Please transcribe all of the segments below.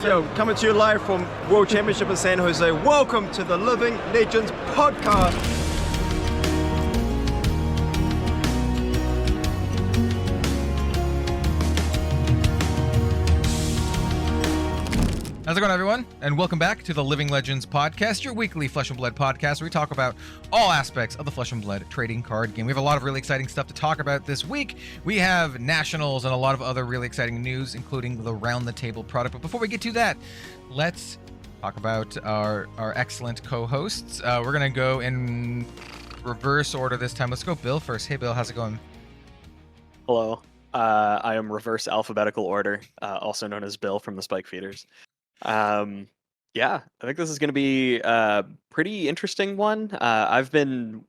Yo, coming to you live from World Championship in San Jose. Welcome to the Living Legends podcast. How's it going, everyone? And welcome back to the Living Legends podcast, your weekly Flesh and Blood podcast, where we talk about all aspects of the Flesh and Blood trading card game. We have a lot of really exciting stuff to talk about this week. We have nationals and a lot of other really exciting news, including the Round the Table product. But before we get to that, let's talk about our excellent co-hosts. We're going to go in reverse order this time. Let's go Bill first. Hey, Bill, how's it going? Hello. I am reverse alphabetical order, also known as Bill from the Spike Feeders. Yeah, I think this is going to be a pretty interesting one. I've been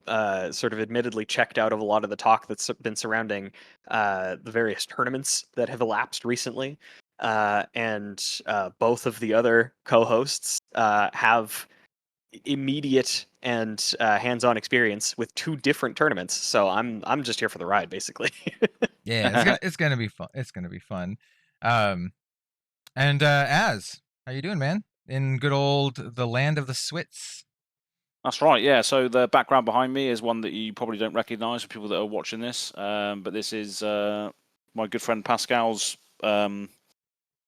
sort of admittedly checked out of a lot of the talk that's been surrounding the various tournaments that have elapsed recently. And both of the other co-hosts have immediate and hands-on experience with two different tournaments. So I'm just here for the ride, basically. Yeah, it's gonna be fun. It's gonna be fun. And Az, how you doing, man? In good old the land of the Swits. That's right, yeah. So the background behind me is one that you probably don't recognise for people that are watching this. But this is my good friend Pascal's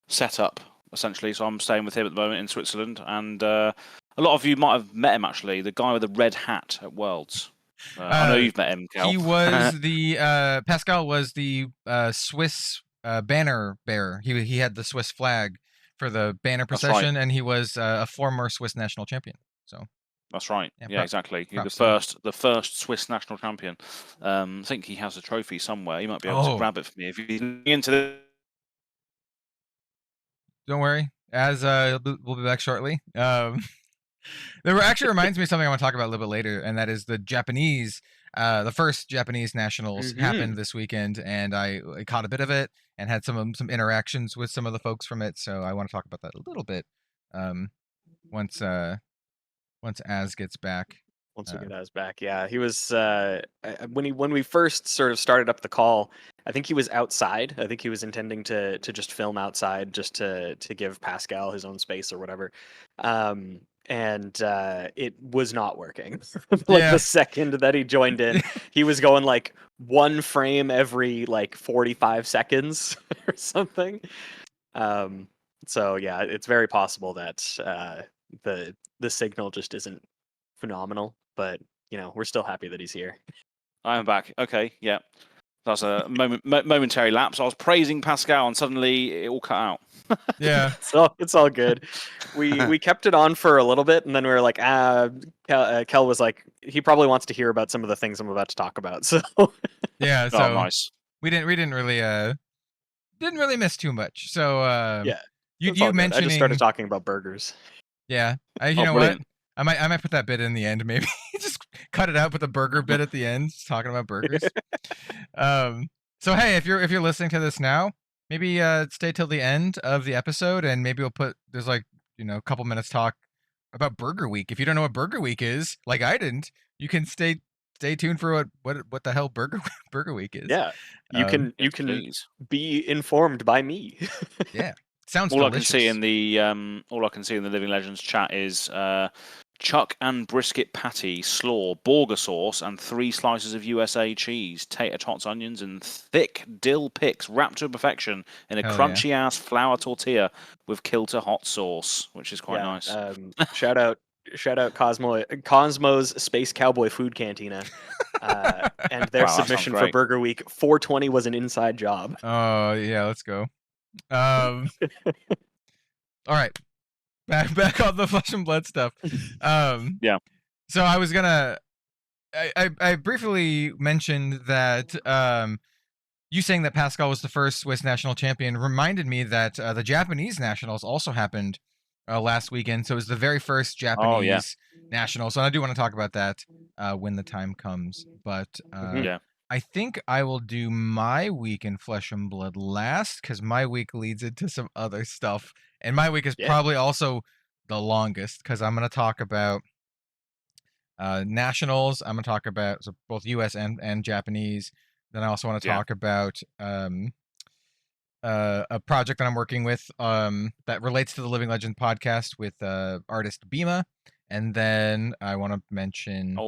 setup, essentially. So I'm staying with him at the moment in Switzerland. And a lot of you might have met him, actually. The guy with the red hat at Worlds. I know you've met him, Kel. He was the Pascal was the Swiss banner bearer. He had the Swiss flag for the banner procession, and he was a former Swiss national champion. So that's right. Yeah, exactly. He's the first Swiss national champion. I think he has a trophy somewhere. He might be able to grab it for me if he's into the. Don't worry, Az we'll be back shortly. That actually reminds me of something I want to talk about a little bit later, and that is the Japanese, the first Japanese nationals happened this weekend, and I caught a bit of it and had some interactions with some of the folks from it. So I want to talk about that a little bit once Az gets back. Once we get Az back, yeah, he was when we first sort of started up the call. I think he was outside. I think he was intending to just film outside, just to give Pascal his own space or whatever. And it was not working. The second that he joined in, he was going like one frame every like 45 seconds or something. So yeah, it's very possible that the signal just isn't phenomenal, but you know, we're still happy that he's here. I am back. Okay, yeah. That's a momentary lapse. I was praising Pascal and suddenly it all cut out. Yeah. So it's all good. We kept it on for a little bit, and then we were like, Kel was like, he probably wants to hear about some of the things I'm about to talk about. So yeah, so nice. We didn't really miss too much. So yeah, you mentioning, I just started talking about burgers. Yeah, you know brilliant. what? I might put that bit in the end, maybe. Just cut it out, put the burger bit at the end, just talking about burgers. So hey, if you're listening to this now, maybe stay till the end of the episode, and maybe there's like, you know, a couple minutes talk about Burger Week. If you don't know what Burger Week is, like I didn't, you can stay tuned for what the hell Burger Week is. Yeah, you can be informed by me. Yeah. Sounds all delicious. I can see in the Living Legends chat is chuck and brisket patty, slaw, burger sauce, and 3 slices of USA cheese, tater tots, onions, and thick dill picks wrapped to perfection in a crunchy ass flour tortilla with kilter hot sauce, which is quite nice. Shout out Cosmo's Space Cowboy Food Cantina, and their submission for Burger Week 420 was an inside job. Oh yeah, let's go. All right, back on the Flesh and Blood stuff. Yeah. So I was gonna, I briefly mentioned that you saying that Pascal was the first Swiss national champion reminded me that the Japanese nationals also happened last weekend. So it was the very first Japanese national. So I do want to talk about that when the time comes. But I think I will do my week in Flesh and Blood last, because my week leads into some other stuff. And my week is probably also the longest, because I'm going to talk about nationals. I'm going to talk about both U.S. and Japanese. Then I also want to talk about a project that I'm working with that relates to the Living Legend podcast with artist Bima, and then I want to mention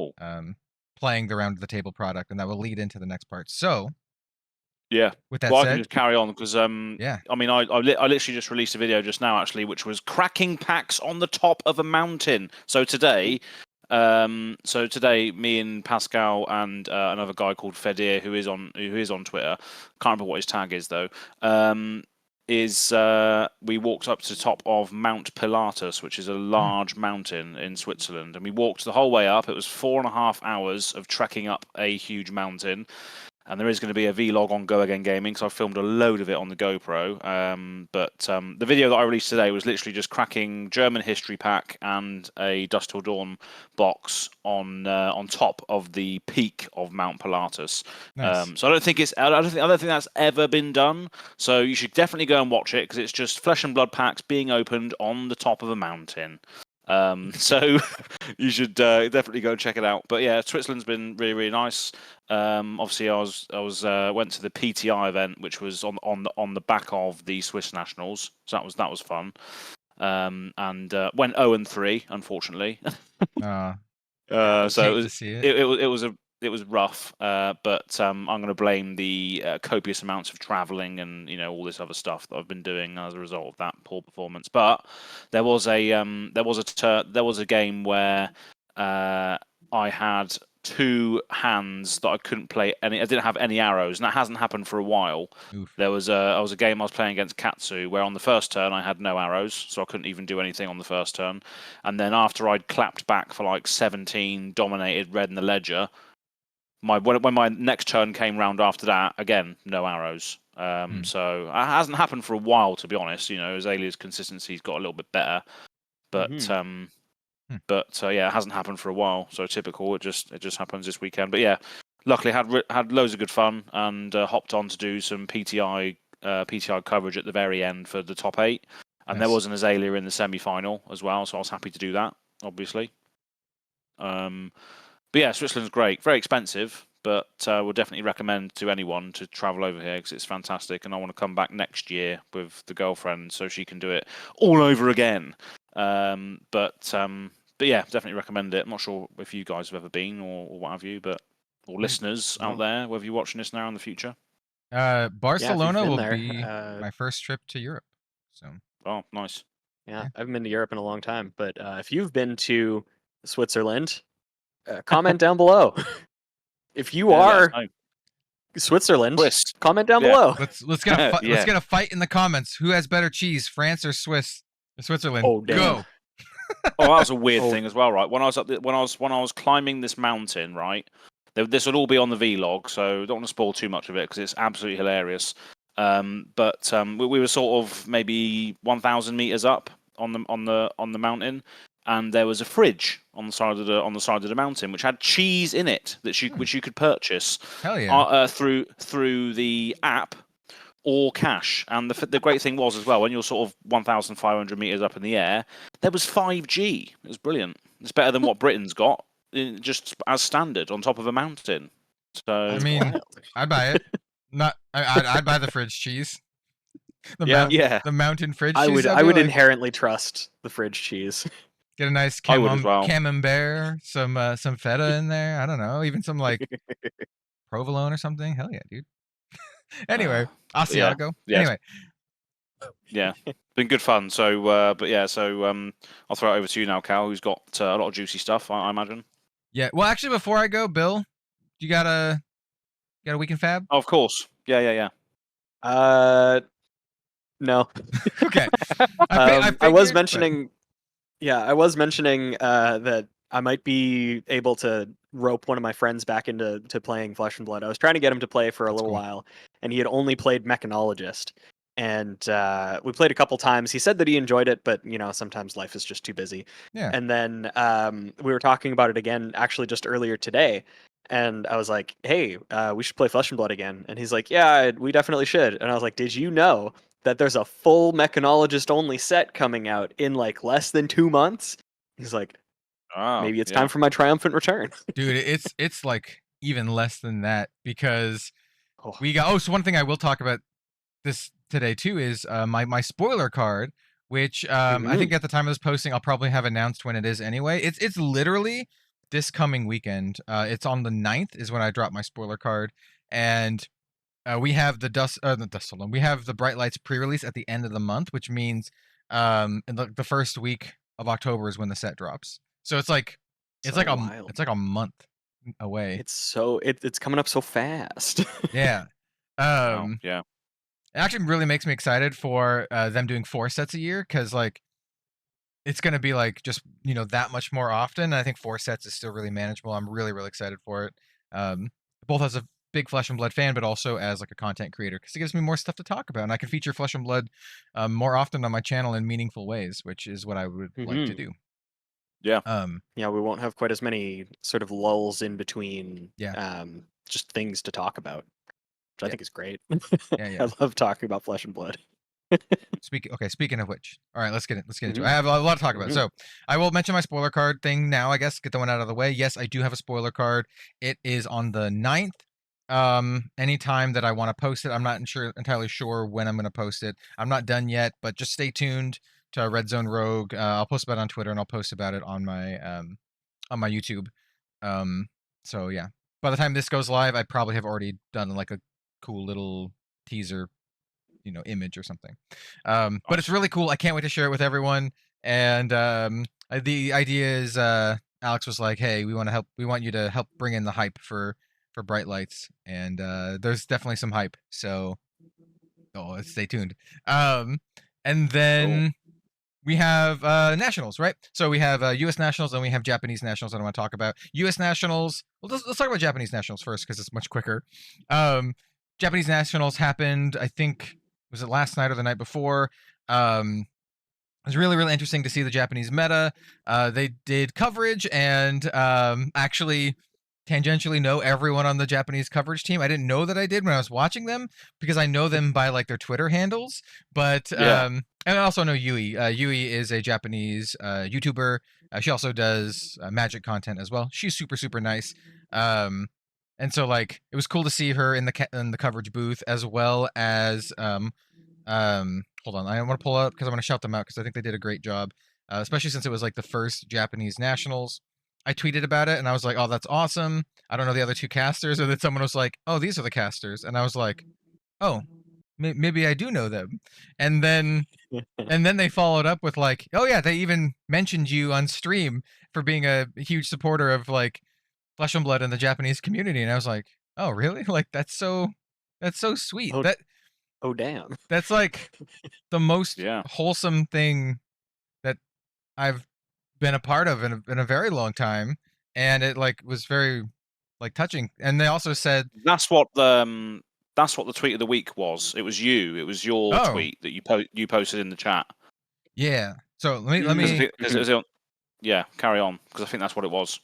playing the Round of the Table product, and that will lead into the next part. So Yeah. with that Well, I said, can just carry on because I mean, I literally just released a video just now actually, which was cracking packs on the top of a mountain. So today, me and Pascal and another guy called Fedir, who is on Twitter, can't remember what his tag is though. We walked up to the top of Mount Pilatus, which is a large mountain in Switzerland, and we walked the whole way up. It was 4.5 hours of trekking up a huge mountain. And there is going to be a vlog on Go Again Gaming, so I filmed a load of it on the GoPro. But the video that I released today was literally just cracking German history pack and a Dusk Till Dawn box on top of the peak of Mount Pilatus. Nice. So I don't think that's ever been done. So you should definitely go and watch it because it's just flesh and blood packs being opened on the top of a mountain. So you should definitely go and check it out. But yeah, Switzerland's been really, really nice. Obviously, I went to the PTI event, which was on the back of the Swiss Nationals, so that was fun. And went 0-3, unfortunately. So It was rough, but I'm going to blame the copious amounts of travelling and all this other stuff that I've been doing as a result of that poor performance. But there was a game where I had 2 hands that I couldn't play any. I didn't have any arrows, and that hasn't happened for a while. Oof. There was a game I was playing against Katsu where on the first turn I had no arrows, so I couldn't even do anything on the first turn. And then after I'd clapped back for like 17, dominated red in the ledger. When my next turn came round after that, again, no arrows. So it hasn't happened for a while, to be honest. Azalea's consistency's got a little bit better, but yeah, it hasn't happened for a while. So typical. It just happens this weekend. But yeah, luckily had loads of good fun and hopped on to do some PTI coverage at the very end for the top 8, and there was an Azalea in the semi-final as well. So I was happy to do that, obviously. But yeah, Switzerland's great. Very expensive, but would definitely recommend to anyone to travel over here because it's fantastic. And I want to come back next year with the girlfriend so she can do it all over again. But yeah, definitely recommend it. I'm not sure if you guys have ever been or what have you, or listeners out there, whether you're watching this now or in the future. Barcelona will be my first trip to Europe. So. Oh, nice. Yeah, I haven't been to Europe in a long time, but if you've been to Switzerland, comment down below. If you are Switzerland, comment down below. Let's get a fight in the comments. Who has better cheese, France or Switzerland? Oh, damn. Go. Oh, that was a weird thing as well, right? When I was climbing this mountain, right? This would all be on the vlog, so don't want to spoil too much of it because it's absolutely hilarious. But we were sort of maybe 1,000 meters up on the mountain. And there was a fridge on the side of the mountain, which had cheese in it which you could purchase. Hell yeah. Through the app or cash. And the great thing was as well, when you're sort of 1,500 meters up in the air, there was 5G. It was brilliant. It's better than what Britain's got, just as standard on top of a mountain. So I mean, I'd buy it. I'd buy the fridge cheese. The mountain fridge cheese. I would inherently trust the fridge cheese. Get a nice camembert, some feta in there. I don't know, even some like provolone or something. Hell yeah, dude. Anyway, Asiago. Yeah. Anyway. Yeah, been good fun. So, I'll throw it over to you now, Cal, who's got a lot of juicy stuff, I imagine. Yeah. Well, actually, before I go, Bill, you got a week in Fab? Oh, of course. Yeah. No. Okay. I was mentioning. Yeah, I was mentioning that I might be able to rope one of my friends back into playing Flesh and Blood. I was trying to get him to play for a little while, and he had only played Mechanologist. And we played a couple times. He said that he enjoyed it, but sometimes life is just too busy. Yeah. And then we were talking about it again, actually just earlier today. And I was like, "Hey, we should play Flesh and Blood again." And he's like, "Yeah, we definitely should." And I was like, "Did you know that there's a full Mechanologist only set coming out in like less than 2 months?" He's like, "Maybe it's time for my triumphant return." Dude, it's like even less than that because we got. Oh, so one thing I will talk about this today too is my spoiler card, which I think at the time of this posting I'll probably have announced when it is anyway. It's literally this coming weekend. It's on the 9th is when I drop my spoiler card, and we have the we have the Bright Lights pre-release at the end of the month, which means in the first week of October is when the set drops. So it's like wild. it's like a month away. It's coming up so fast. Yeah. Yeah. It actually really makes me excited for them doing 4 sets a year, because like it's gonna be like just that much more often. And I think 4 sets is still really manageable. I'm really excited for it. Both as a big Flesh and Blood fan, but also as like a content creator, because it gives me more stuff to talk about, and I can feature Flesh and Blood more often on my channel in meaningful ways, which is what I would like to do. Yeah. Yeah, we won't have quite as many sort of lulls in between. Yeah. Just things to talk about, which I think is great. Yeah. I love talking about Flesh and Blood. Speaking of which, all right, let's get into it. I have a lot to talk about. So I will mention my spoiler card thing now, I guess, get the one out of the way. Yes, I do have a spoiler card. It is on the 9th. Anytime that I want to post it. I'm not entirely sure when I'm going to post it. I'm not done yet, but just stay tuned to Red Zone Rogue. I'll post about it on Twitter, and I'll post about it on my YouTube. So yeah, by the time this goes live, I probably have already done like a cool little teaser, image or something. But it's really cool. I can't wait to share it with everyone. And the idea is Alex was like, hey, we want you to help bring in the hype for Bright Lights, and there's definitely some hype, so stay tuned. And then we have nationals, right? So we have US nationals, and we have Japanese nationals that I want to talk about. US nationals, well, let's talk about Japanese nationals first, because it's much quicker. Japanese nationals happened, I think, was it last night or the night before? It was really interesting to see the Japanese meta. They did coverage, and actually tangentially know everyone on the Japanese coverage team. I didn't know that I did when I was watching them, because I know them by like their Twitter handles. But and I also know Yui. Yui is a Japanese YouTuber. She also does magic content as well. She's super nice. And so like it was cool to see her in the coverage booth, as well as hold on, I want to pull up because I want to shout them out, because I think they did a great job, especially since it was like the first Japanese nationals. I tweeted about it, and I was like, oh, that's awesome. I don't know the other 2 casters. And then someone was like, oh, these are the casters. And I was like, oh, maybe I do know them. And then they followed up with like, oh yeah, they even mentioned you on stream for being a huge supporter of like Flesh and Blood in the Japanese community. And I was like, oh really? Like that's so sweet. Oh damn. That's like the most wholesome thing that I've been a part of in a very long time, and it like was very like touching. And they also said that's what the tweet of the week was. It was you. It was your tweet that you posted in the chat. Yeah. So let me. Yeah, carry on, because I think that's what it was.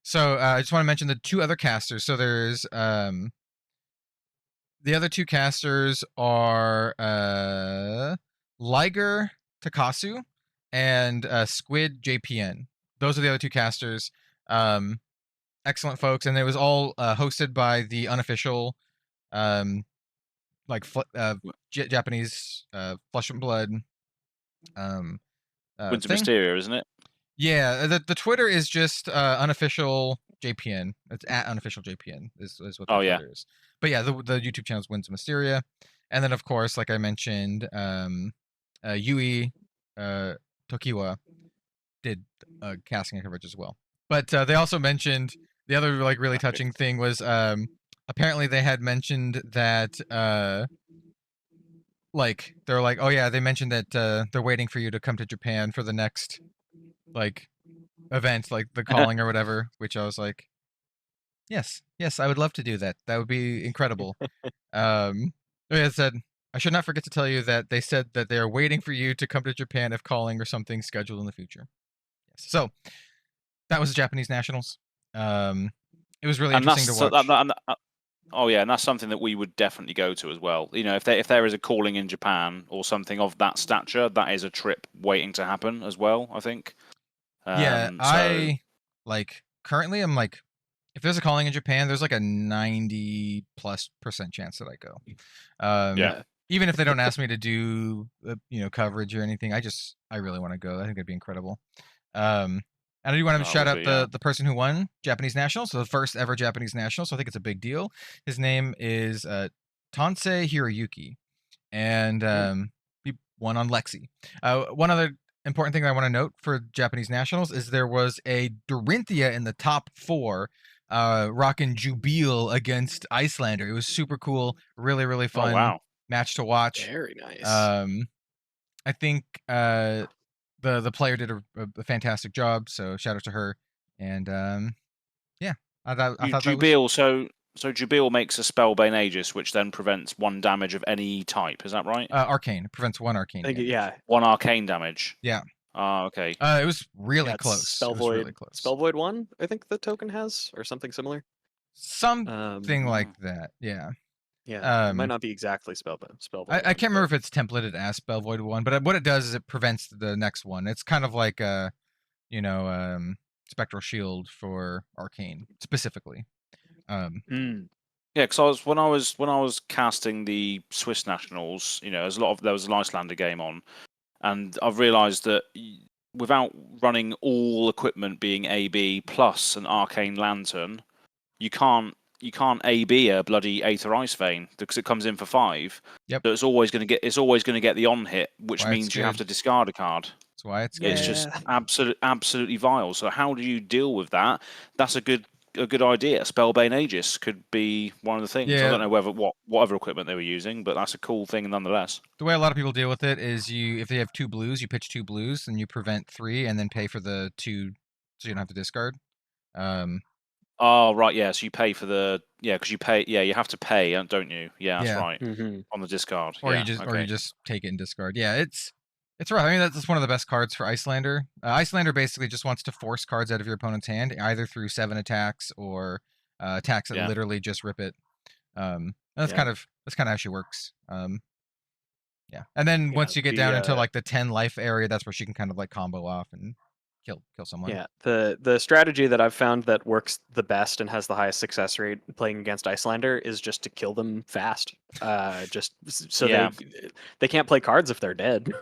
So I just want to mention the 2 other casters. So there's the other 2 casters are Liger Takasu and Squid JPN. Those are the other 2 casters. Excellent folks, and it was all hosted by the unofficial Japanese Flesh and Blood Winter Mysterio, isn't it? Yeah, the Twitter is just unofficial JPN. It's at unofficial JPN is what the Twitter is. But yeah, the YouTube channel is Winter Mysteria. And then of course, like I mentioned, Yui Tokiwa did casting and coverage as well. But they also mentioned the other like really touching thing was apparently they had mentioned that like they're like, oh yeah, they mentioned that they're waiting for you to come to Japan for the next like event, like the calling or whatever, which I was like, yes, I would love to do that. That would be incredible. It said, I should not forget to tell you that they said that they are waiting for you to come to Japan if calling or something scheduled in the future. Yes. So that was the Japanese nationals. It was really interesting to watch. And that's something that we would definitely go to as well. If there is a calling in Japan or something of that stature, that is a trip waiting to happen as well, I think. I like currently I'm like, if there's a calling in Japan, there's like a 90+% chance that I go. even if they don't ask me to do coverage or anything, I really want to go. I think it'd be incredible. And I do want to shout out the person who won Japanese Nationals, so the first ever Japanese Nationals. So I think it's a big deal. His name is Tansei Hiroyuki, and he won on Lexi. One other important thing I want to note for Japanese Nationals is there was a Dorinthia in the top 4, rocking Jubil against Icelander. It was super cool, really, really fun match to watch. Very nice. I think the player did a fantastic job, so shout out to her. And yeah, I thought Jubil, so Jubil makes a Spellbane Aegis, which then prevents 1 damage of any type. Is that right? Arcane. It prevents 1 arcane. I think, yeah. 1 arcane damage. Yeah. Okay. It was really close. Spell Void. Really close. Spell Void 1, I think the token has, or something similar. Something like that. Yeah. Yeah. It might not be exactly Spell Void. I can't remember if it's templated as Spell Void 1, but what it does is it prevents the next one. It's kind of like Spectral Shield for arcane specifically. Yeah, because when I was casting the Swiss Nationals, there was an Icelander game on, and I've realised that without running all equipment being AB plus an Arcane Lantern, you can't AB a bloody Aether Ice Vein because it comes in for 5. Yep. So it's always going to get the on hit, which means you have to discard a card. That's why it's good. It's just absolutely vile. So how do you deal with that? That's a good idea. Spellbane Aegis could be one of the things. Yeah. I don't know whatever equipment they were using, but that's a cool thing nonetheless. The way a lot of people deal with it is if they have 2 blues, you pitch 2 blues, and you prevent 3, and then pay for the 2, so you don't have to discard. Oh right, yeah. So you pay for because you pay. Yeah, you have to pay, don't you? Yeah, that's right. Mm-hmm. On the discard, or you just take it and discard. Yeah, it's rough. I mean, that's one of the best cards for Icelander. Icelander basically just wants to force cards out of your opponent's hand, either through 7 attacks or attacks that literally just rip it. That's kind of how she works. Yeah, and then once you get down into like the 10 life area, that's where she can kind of like combo off and kill someone. Yeah, the strategy that I've found that works the best and has the highest success rate playing against Icelander is just to kill them fast. Just so they can't play cards if they're dead.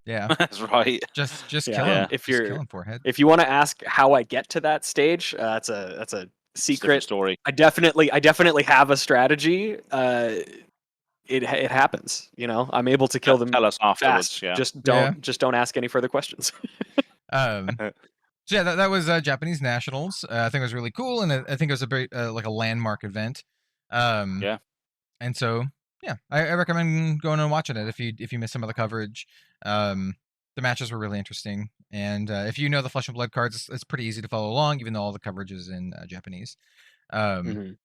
Yeah, that's right. Just kill them. If forehead. If you want to ask how I get to that stage, that's a secret story. I definitely have a strategy. It happens. I'm able to kill them. Tell us afterwards. Fast. Yeah. Just don't ask any further questions. So yeah, that was Japanese Nationals. I think it was really cool, and I think it was a very like a landmark event. Yeah. And so yeah, I recommend going and watching it if you miss some of the coverage. The matches were really interesting, and if you know the Flesh and Blood cards, it's pretty easy to follow along, even though all the coverage is in Japanese. And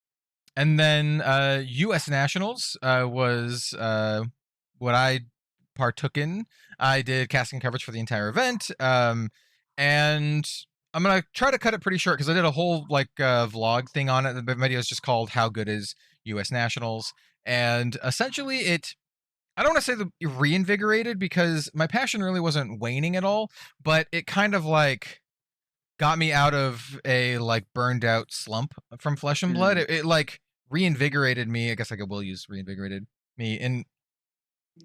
then U.S. Nationals was what I partook in. I did casting coverage for the entire event, and I'm gonna try to cut it pretty short because I did a whole vlog thing on it. The video is just called "How Good Is U.S. Nationals?" And essentially, I don't want to say it reinvigorated because my passion really wasn't waning at all, but it kind of got me out of a burned out slump from Flesh and Blood. It reinvigorated me. I guess I will use reinvigorated me in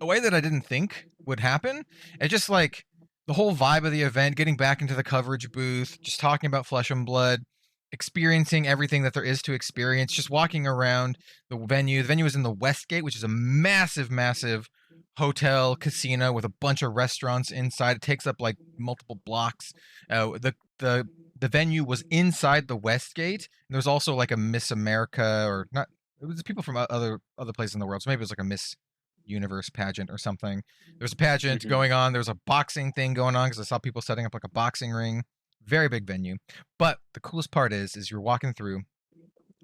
a way that I didn't think would happen. It just the whole vibe of the event, getting back into the coverage booth, just talking about Flesh and Blood, experiencing everything that there is to experience, just walking around the venue. The venue is in the Westgate, which is a massive, massive hotel casino with a bunch of restaurants inside. It takes up multiple blocks. The venue was inside the Westgate. And there was also a Miss America, or not. It was people from other places in the world. So maybe it was a Miss Universe pageant or something. There was a pageant going on. There was a boxing thing going on because I saw people setting up a boxing ring. Very big venue. But the coolest part is you're walking through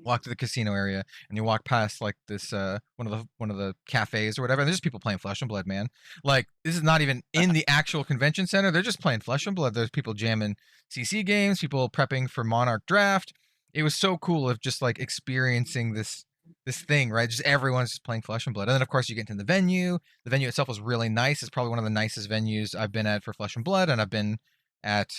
the casino area, and you walk past this one of the cafes or whatever, and there's just people playing Flesh and Blood, man. This is not even in the actual convention center. They're just playing Flesh and Blood. There's people jamming CC games, people prepping for Monarch Draft. It was so cool of just experiencing this thing, right? Just everyone's just playing Flesh and Blood. And then of course you get into the venue. The venue itself was really nice. It's probably one of the nicest venues I've been at for Flesh and Blood, and I've been at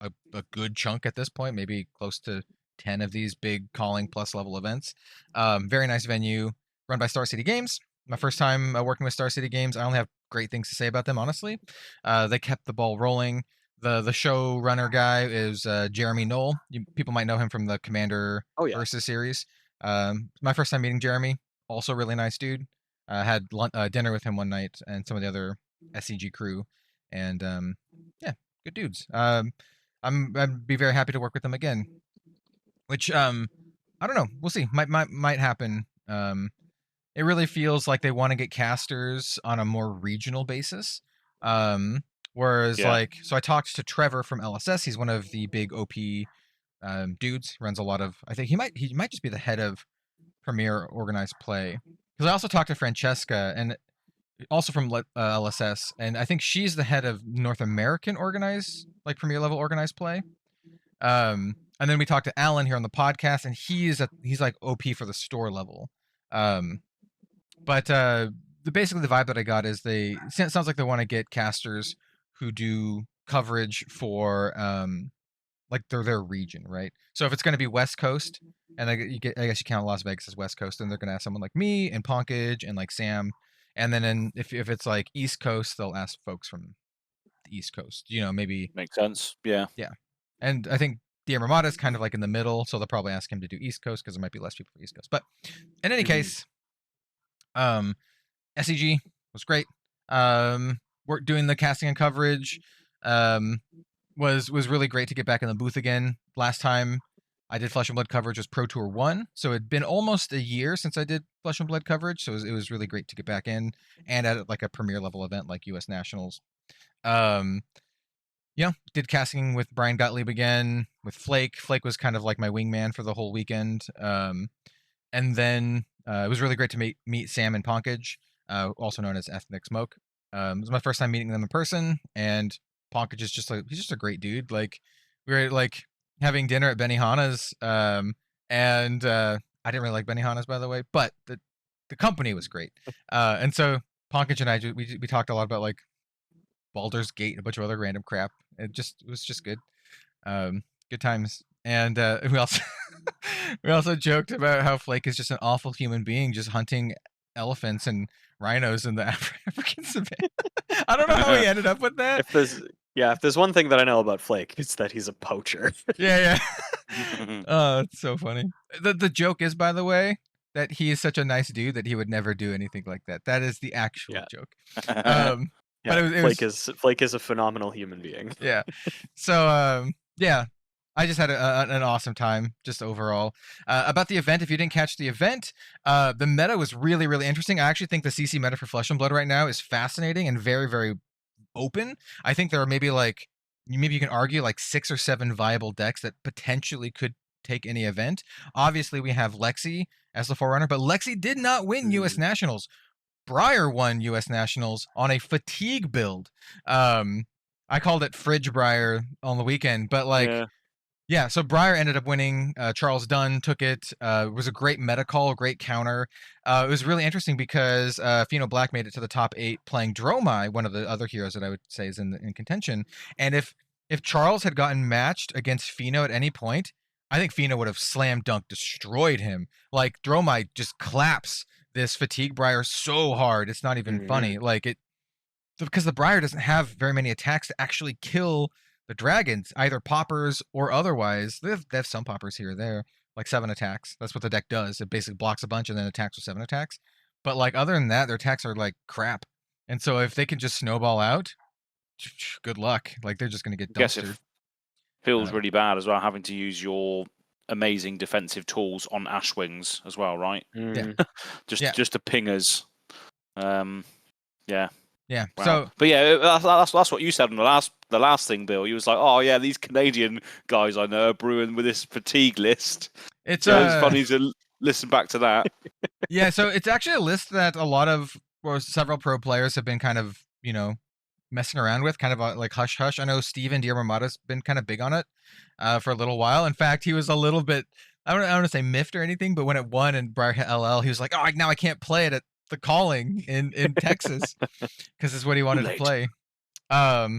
a good chunk at this point, maybe close to 10 of these big calling plus level events. Very nice venue, run by Star City Games. my first time working with Star City Games. I only have great things to say about them, honestly. They kept the ball rolling. The showrunner guy is Jeremy Knoll. People might know him from the Commander Oh yeah. Versus series. My first time meeting Jeremy, also really nice dude. Had dinner with him one night and some of the other SCG crew, and yeah, good dudes. I'd be very happy to work with them again. Which I don't know. We'll see. Might happen. It really feels like they want to get casters on a more regional basis. Whereas like, so I talked to Trevor from LSS. He's one of the big OP dudes. Runs a lot of. I think he might just be the head of Premier Organized Play. Because I also talked to Francesca, and also from LSS, and I think she's the head of North American Organized, like Premier level Organized Play. And then we talked to Alan here on the podcast, and he's like OP for the store level. But basically the vibe that I got is it sounds like they want to get casters who do coverage for like their region, right? So if it's going to be West Coast, and I guess you count Las Vegas as West Coast, then they're going to ask someone like me and Ponkage and like Sam, and then if it's like East Coast, they'll ask folks from the East Coast. Maybe Makes sense. Yeah. And I think DM Ramada is kind of like in the middle, so they'll probably ask him to do East Coast because there might be less people for East Coast. But in any case, SEG was great. We're doing the casting and coverage. Was really great to get back in the booth again. Last time I did Flesh and Blood coverage was Pro Tour 1, so it'd been almost a year since I did Flesh and Blood coverage, so it was really great to get back in and at like a premier level event like US Nationals. Did casting with Brian Gottlieb again, with Flake. Flake was kind of like my wingman for the whole weekend. And then it was really great to meet Sam and Ponkage, also known as Ethnic Smoke. It was my first time meeting them in person, and Ponkage is he's just a great dude. Like, we were like having dinner at Benihana's, and I didn't really like Benihana's, by the way, but the company was great. And so Ponkage and I we talked a lot about like Baldur's Gate and a bunch of other random crap. It was just good. Good times. And we also joked about how Flake is just an awful human being, just hunting elephants and rhinos in the African savannah. I don't know how he ended up with that. If there's one thing that I know about Flake, it's that he's a poacher. Yeah. Oh, it's so funny. The joke is, by the way, that he is such a nice dude that he would never do anything like that. That is the actual joke. But Flake is a phenomenal human being. Yeah. So I just had an awesome time just overall. About the event, if you didn't catch the event, the meta was really, really interesting. I actually think the CC meta for Flesh and Blood right now is fascinating and very, very open. I think there are maybe you can argue like 6 or 7 viable decks that potentially could take any event. Obviously, we have Lexi as the forerunner, but Lexi did not win US Nationals. Briar won US Nationals on a fatigue build. I called it Fridge Briar on the weekend, but so Briar ended up winning. Charles Dunn took it. It was a great meta call, great counter. It was really interesting because Fino Black made it to the top 8 playing Dromai, one of the other heroes that I would say is in contention. And if Charles had gotten matched against Fino at any point, I think Fino would have slam dunk destroyed him. Like, Dromai just claps this Fatigue Briar so hard, it's not even funny. Like, because the Briar doesn't have very many attacks to actually kill the dragons, either poppers or otherwise. They have some poppers here or there, like 7 attacks. That's what the deck does. It basically blocks a bunch and then attacks with 7 attacks. But like, other than that, their attacks are like crap. And so if they can just snowball out, good luck. Like, they're just going to get dumpstered. It feels really bad as well, having to use your amazing defensive tools on Ashwings as well, right? Just to ping us. Yeah. Wow. So, but yeah, that's what you said on the last thing, Bill. You was like, oh yeah, these Canadian guys I know are brewing with this fatigue list. It's funny to listen back to that. Yeah, so it's actually a list that several pro players have been kind of messing around with, kind of like hush hush. I know Steven Diarmamada's been kind of big on it for a little while. In fact, he was a little bit, I don't want to say miffed or anything, but when it won and Briar hit LL, he was like, oh, now I can't play it at the Calling in Texas because it's what he wanted to play.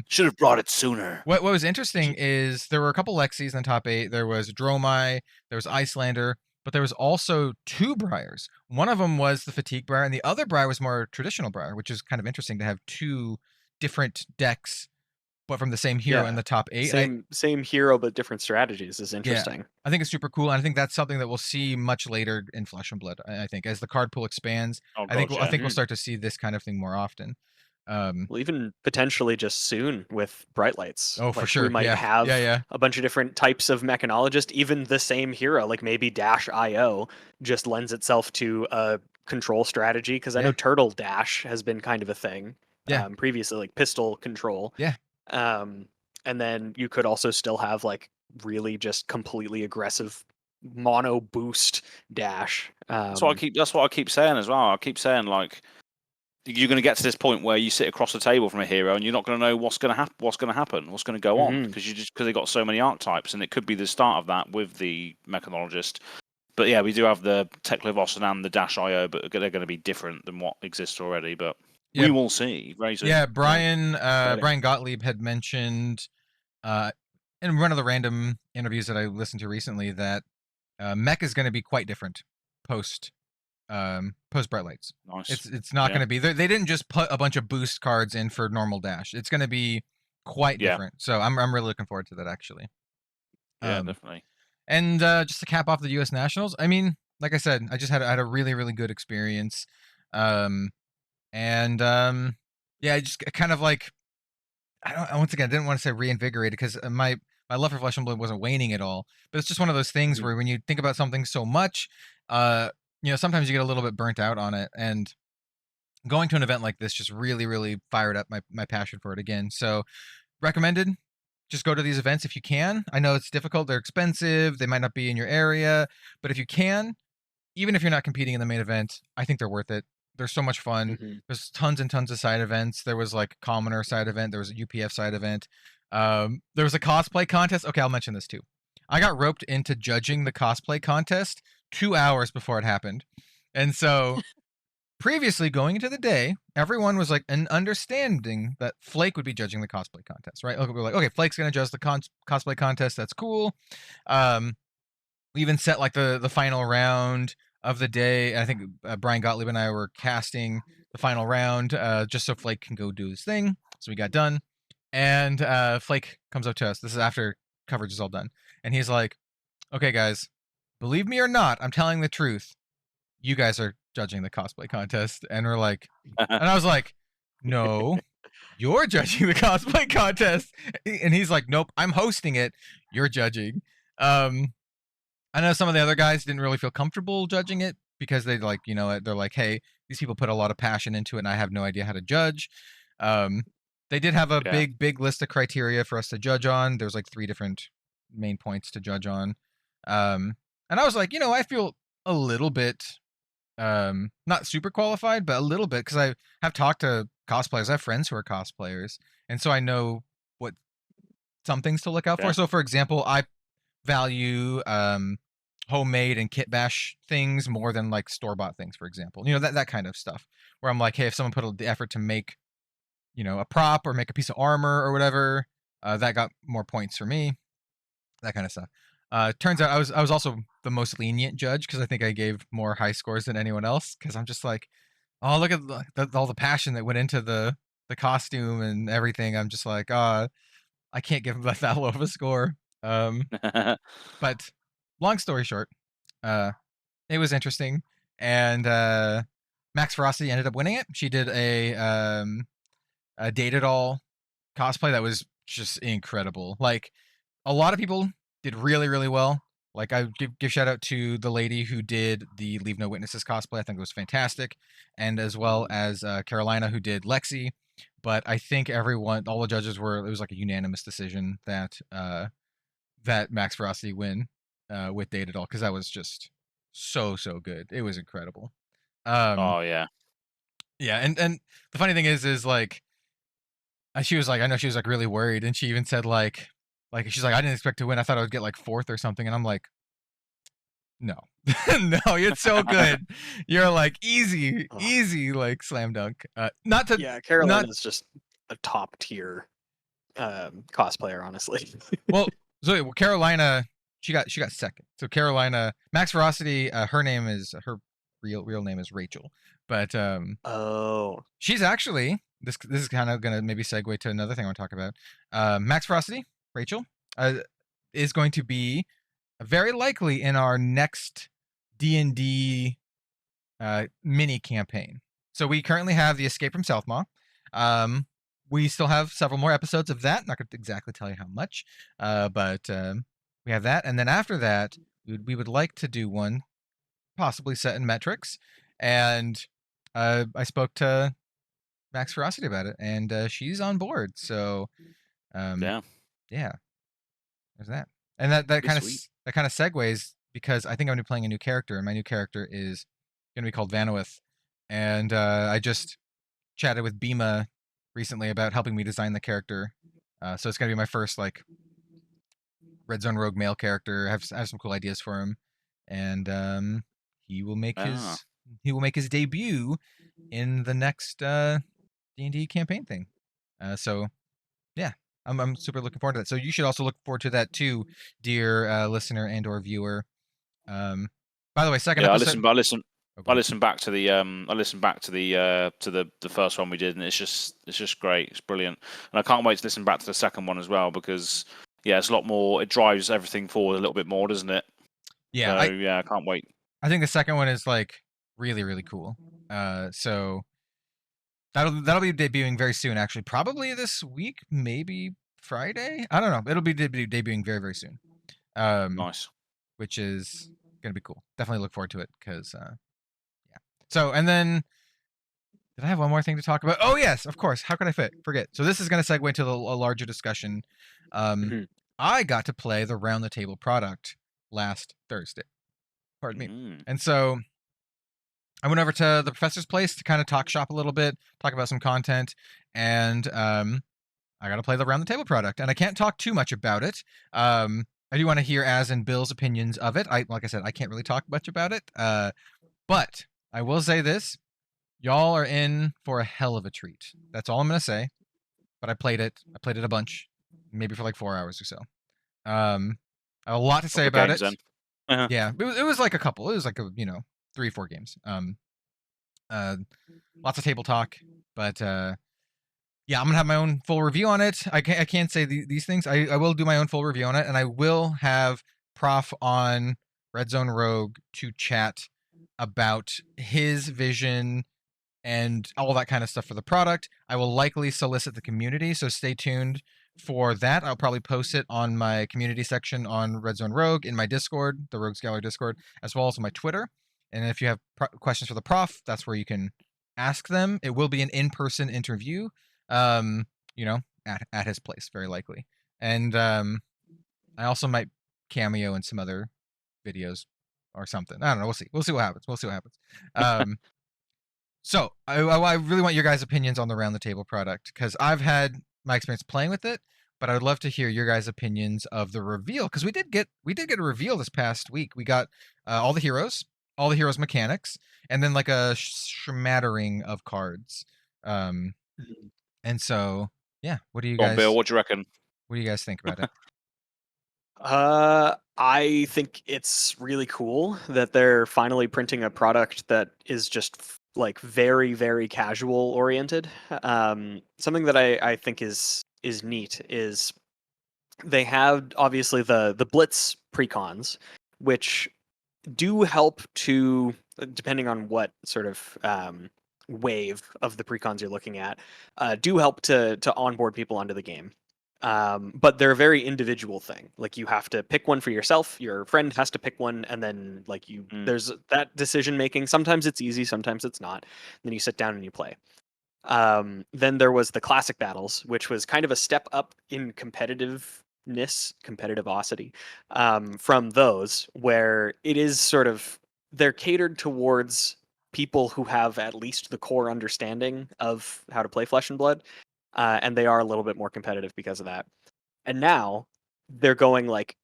Should have brought it sooner. What was interesting is there were a couple Lexis in the top 8. There was Dromai, there was Icelander, but there was also 2 Briars. One of them was the Fatigue Briar, and the other Briar was more traditional Briar, which is kind of interesting to have 2 different decks, but from the same hero in the top 8. Same hero, but different strategies is interesting. I think it's super cool, and I think that's something that we'll see much later in Flesh and Blood. I think as the card pool expands, I think we'll start to see this kind of thing more often. Well, even potentially just soon with Bright Lights. Oh, for sure. We might have a bunch of different types of mechanologist. Even the same hero, like maybe Dash IO, just lends itself to a control strategy. Because I know Turtle Dash has been kind of a thing. Previously, like pistol control. Yeah. And then you could also still have like really just completely aggressive mono boost Dash. That's what I keep saying as well. I keep saying like, you're going to get to this point where you sit across the table from a hero and you're not going to know what's going to happen, what's going to go on, because they've got so many archetypes, and it could be the start of that with the mechanologist. But yeah, we do have the Teklivos and the Dash IO, but they're going to be different than what exists already. But we will see very soon. Yeah, Brian Gottlieb had mentioned in one of the random interviews that I listened to recently that mech is going to be quite different post Bright Lights. Nice. It's not going to be. They didn't just put a bunch of boost cards in for normal Dash. It's going to be quite different. So I'm really looking forward to that, actually. Yeah, definitely. And just to cap off the U.S. Nationals, I mean, like I said, I just had a really, really good experience. Yeah, just kind of like, once again, I didn't want to say reinvigorated, because my love for Flesh and Blood wasn't waning at all. But it's just one of those things where when you think about something so much, sometimes you get a little bit burnt out on it. And going to an event like this just really, really fired up my passion for it again. So recommended. Just go to these events if you can. I know it's difficult. They're expensive. They might not be in your area. But if you can, even if you're not competing in the main event, I think they're worth it. They're so much fun. There's tons and tons of side events. There was like a Commoner side event. There was a UPF side event. There was a cosplay contest. Okay, I'll mention this too. I got roped into judging the cosplay contest 2 hours before it happened. And so previously, going into the day, everyone was like an understanding that Flake would be judging the cosplay contest, right? We're like, okay, Flake's going to judge the cosplay contest. That's cool. We even set like the final round of the day. I think Brian Gottlieb and I were casting the final round just so Flake can go do his thing. So we got done. And Flake comes up to us. This is after coverage is all done. And he's like, okay, guys, believe me or not, I'm telling the truth. You guys are judging the cosplay contest. And we're like, and I was like, no, you're judging the cosplay contest. And he's like, nope, I'm hosting it. You're judging. I know some of the other guys didn't really feel comfortable judging it because they like, they're like, hey, these people put a lot of passion into it and I have no idea how to judge. They did have a big list of criteria for us to judge on. There's like 3 different main points to judge on. And I was like, I feel a little bit, not super qualified, but a little bit, because I have talked to cosplayers. I have friends who are cosplayers. And so I know what some things to look out for. So for example, I value homemade and kit bash things more than like store-bought things, for example. That kind of stuff, where I'm like, hey, if someone put the effort to make a prop or make a piece of armor or whatever, that got more points for me, that kind of stuff. Turns out I was also the most lenient judge, because I think I gave more high scores than anyone else, because I'm just like, oh, look at all the passion that went into the costume and everything. I'm just like, I can't give that low of a score. But long story short, it was interesting, and Max Ferocity ended up winning it. She did a Date It All cosplay that was just incredible. Like, a lot of people did really, really well. Like, I give shout out to the lady who did the Leave No Witnesses cosplay. I think it was fantastic, and as well as Carolina, who did Lexi. But I think all the judges it was like a unanimous decision that that Max Ferocity win with Date It All, because that was just so good. It was incredible. Oh yeah, and the funny thing is like, she was like, I know she was like really worried, and she even said like she's like, I didn't expect to win. I thought I would get like 4th or something, and I'm like, no, no, it's so good. You're like easy, like slam dunk. Carolina's just a top tier cosplayer, honestly. Well, so Carolina, she got second. So Carolina, Max Ferocity, her real name is Rachel, but Oh. she's actually this is kind of gonna maybe segue to another thing I want to talk about. Max Ferocity, Rachel, is going to be very likely in our next D&D mini campaign. So we currently have the Escape from Southmaw. We still have several more episodes of that. Not going to exactly tell you how much, but we have that. And then after that, we would like to do one possibly set in metrics. And I spoke to Max Ferocity about it, and she's on board. So Yeah. There's that. And that Pretty kind of sweet. that kind of segues because I think I'm going to be playing a new character, and my new character is going to be called Vanowith. And I just chatted with Bima recently about helping me design the character. So it's going to be my first like Red Zone Rogue male character. I have some cool ideas for him, and he will make his debut in the next D&D campaign thing. So yeah, I'm super looking forward to that. So you should also look forward to that too, dear listener and or viewer. By the way, second episode. I listened back to the first one we did, and it's just great. It's brilliant, and I can't wait to listen back to the second one as well because it's a lot more. It drives everything forward a little bit more, doesn't it? Yeah, so, I can't wait. I think the second one is like really cool. So that'll be debuting very soon. Actually, probably this week, maybe Friday. I don't know. It'll be debuting very soon. Nice. Which is gonna be cool. Definitely look forward to it because yeah. So and then did I have one more thing to talk about? Oh yes, of course. How could I forget? So this is gonna segue into a larger discussion. I got to play the Round the Table product last Thursday. Pardon me. And so I went over to the professor's place to kind of talk shop a little bit, talk about some content, and I got to play the Round the Table product. And I can't talk too much about it. I do want to hear Azz and Bill's opinions of it. Like I said, I can't really talk much about it. But I will say this. Y'all are in for a hell of a treat. That's all I'm going to say. But I played it. I played it a bunch, maybe for like 4 hours or so. I have a lot to say about it. Uh-huh. Yeah, it was like a couple. It was like 3 or 4 games. Lots of table talk, but yeah, I'm gonna have my own full review on it. I can't say these things. I will do my own full review on it, and I will have Prof on Red Zone Rogue to chat about his vision and all that kind of stuff for the product. I will likely solicit the community, so stay tuned for that. I'll probably post it on my community section on Red Zone Rogue, in my Discord, the Rogue Scholar Discord, as well as on my Twitter. And if you have questions for the prof, that's where you can ask them. It will be an in-person interview, at his place, very likely. And I also might cameo in some other videos or something. I don't know. We'll see. We'll see what happens. So I really want your guys' opinions on the Round the Table product because I've had my experience playing with it, but I would love to hear your guys' opinions of the reveal because we did get a reveal this past week. We got all the heroes mechanics, and then like a smattering of cards. And so yeah, what do you guys? Bill, what do you reckon? What do you guys think about it? I think it's really cool that they're finally printing a product that is just like very casual oriented. Something that I think is neat is they have obviously the Blitz precons, which do help to, depending on what sort of wave of the precons you're looking at, do help to onboard people onto the game. But they're a very individual thing. Like you have to pick one for yourself, your friend has to pick one, and then like there's that decision making. Sometimes it's easy, sometimes it's not. Then you sit down and you play. Then there was the classic battles, which was kind of a step up in competitivosity from those, where it is sort of, they're catered towards people who have at least the core understanding of how to play Flesh and Blood. And they are a little bit more competitive because of that. And now they're going like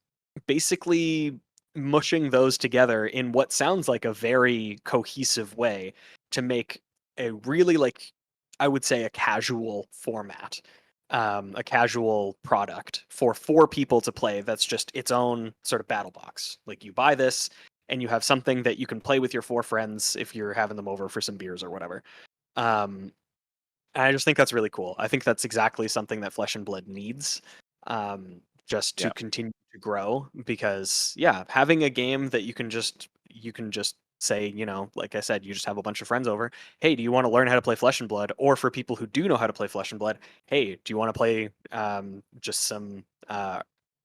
basically mushing those together in what sounds like a very cohesive way to make a really, like, I would say a casual format. a casual product for 4 people to play that's just its own sort of battle box. Like you buy this and you have something that you can play with your 4 friends if you're having them over for some beers or whatever. And I just think that's really cool. I think that's exactly something that Flesh and Blood needs, just to continue to grow. Because having a game that you can just say, like I said, you just have a bunch of friends over. Hey, do you want to learn how to play Flesh and Blood? Or for people who do know how to play Flesh and Blood, hey, do you want to play just some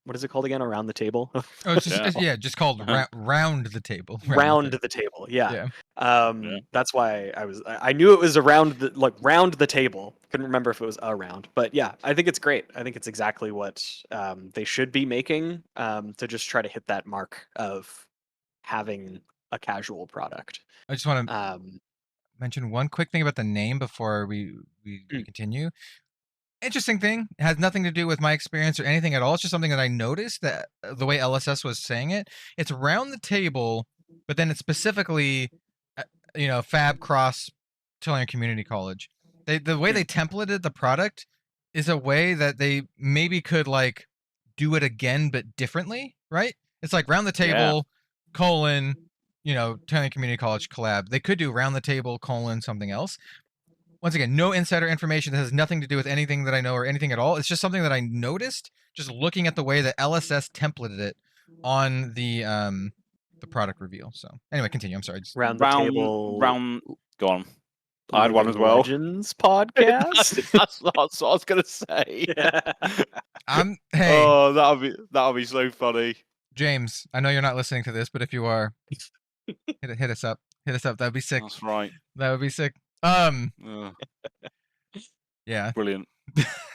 what is it called again? Around the table? Oh, it's just, just called round the table. Round the table. Yeah. Yeah. That's why I knew it was around round the table. Couldn't remember if it was around, but yeah, I think it's great. I think it's exactly what they should be making, to just try to hit that mark of having a casual product. I just want to mention one quick thing about the name before we continue. Interesting thing. It has nothing to do with my experience or anything at all. It's just something that I noticed, that the way LSS was saying it, it's round the table, but then it's specifically, FAB cross Tolarian Community College. The way they templated the product is a way that they maybe could like do it again but differently, right? It's like round the table, Tolarian Community College collab. They could do round the table, something else. Once again, no insider information that has nothing to do with anything that I know or anything at all. It's just something that I noticed just looking at the way that LSS templated it on the product reveal. So anyway, continue. I'm sorry. Round the table. Go on. I had one as well. Legends podcast. That's what I was gonna say. Hey. Oh, that'll be so funny. James, I know you're not listening to this, but if you are, hit us up. Hit us up. That'd be sick. That's right. That would be sick. Yeah. Brilliant.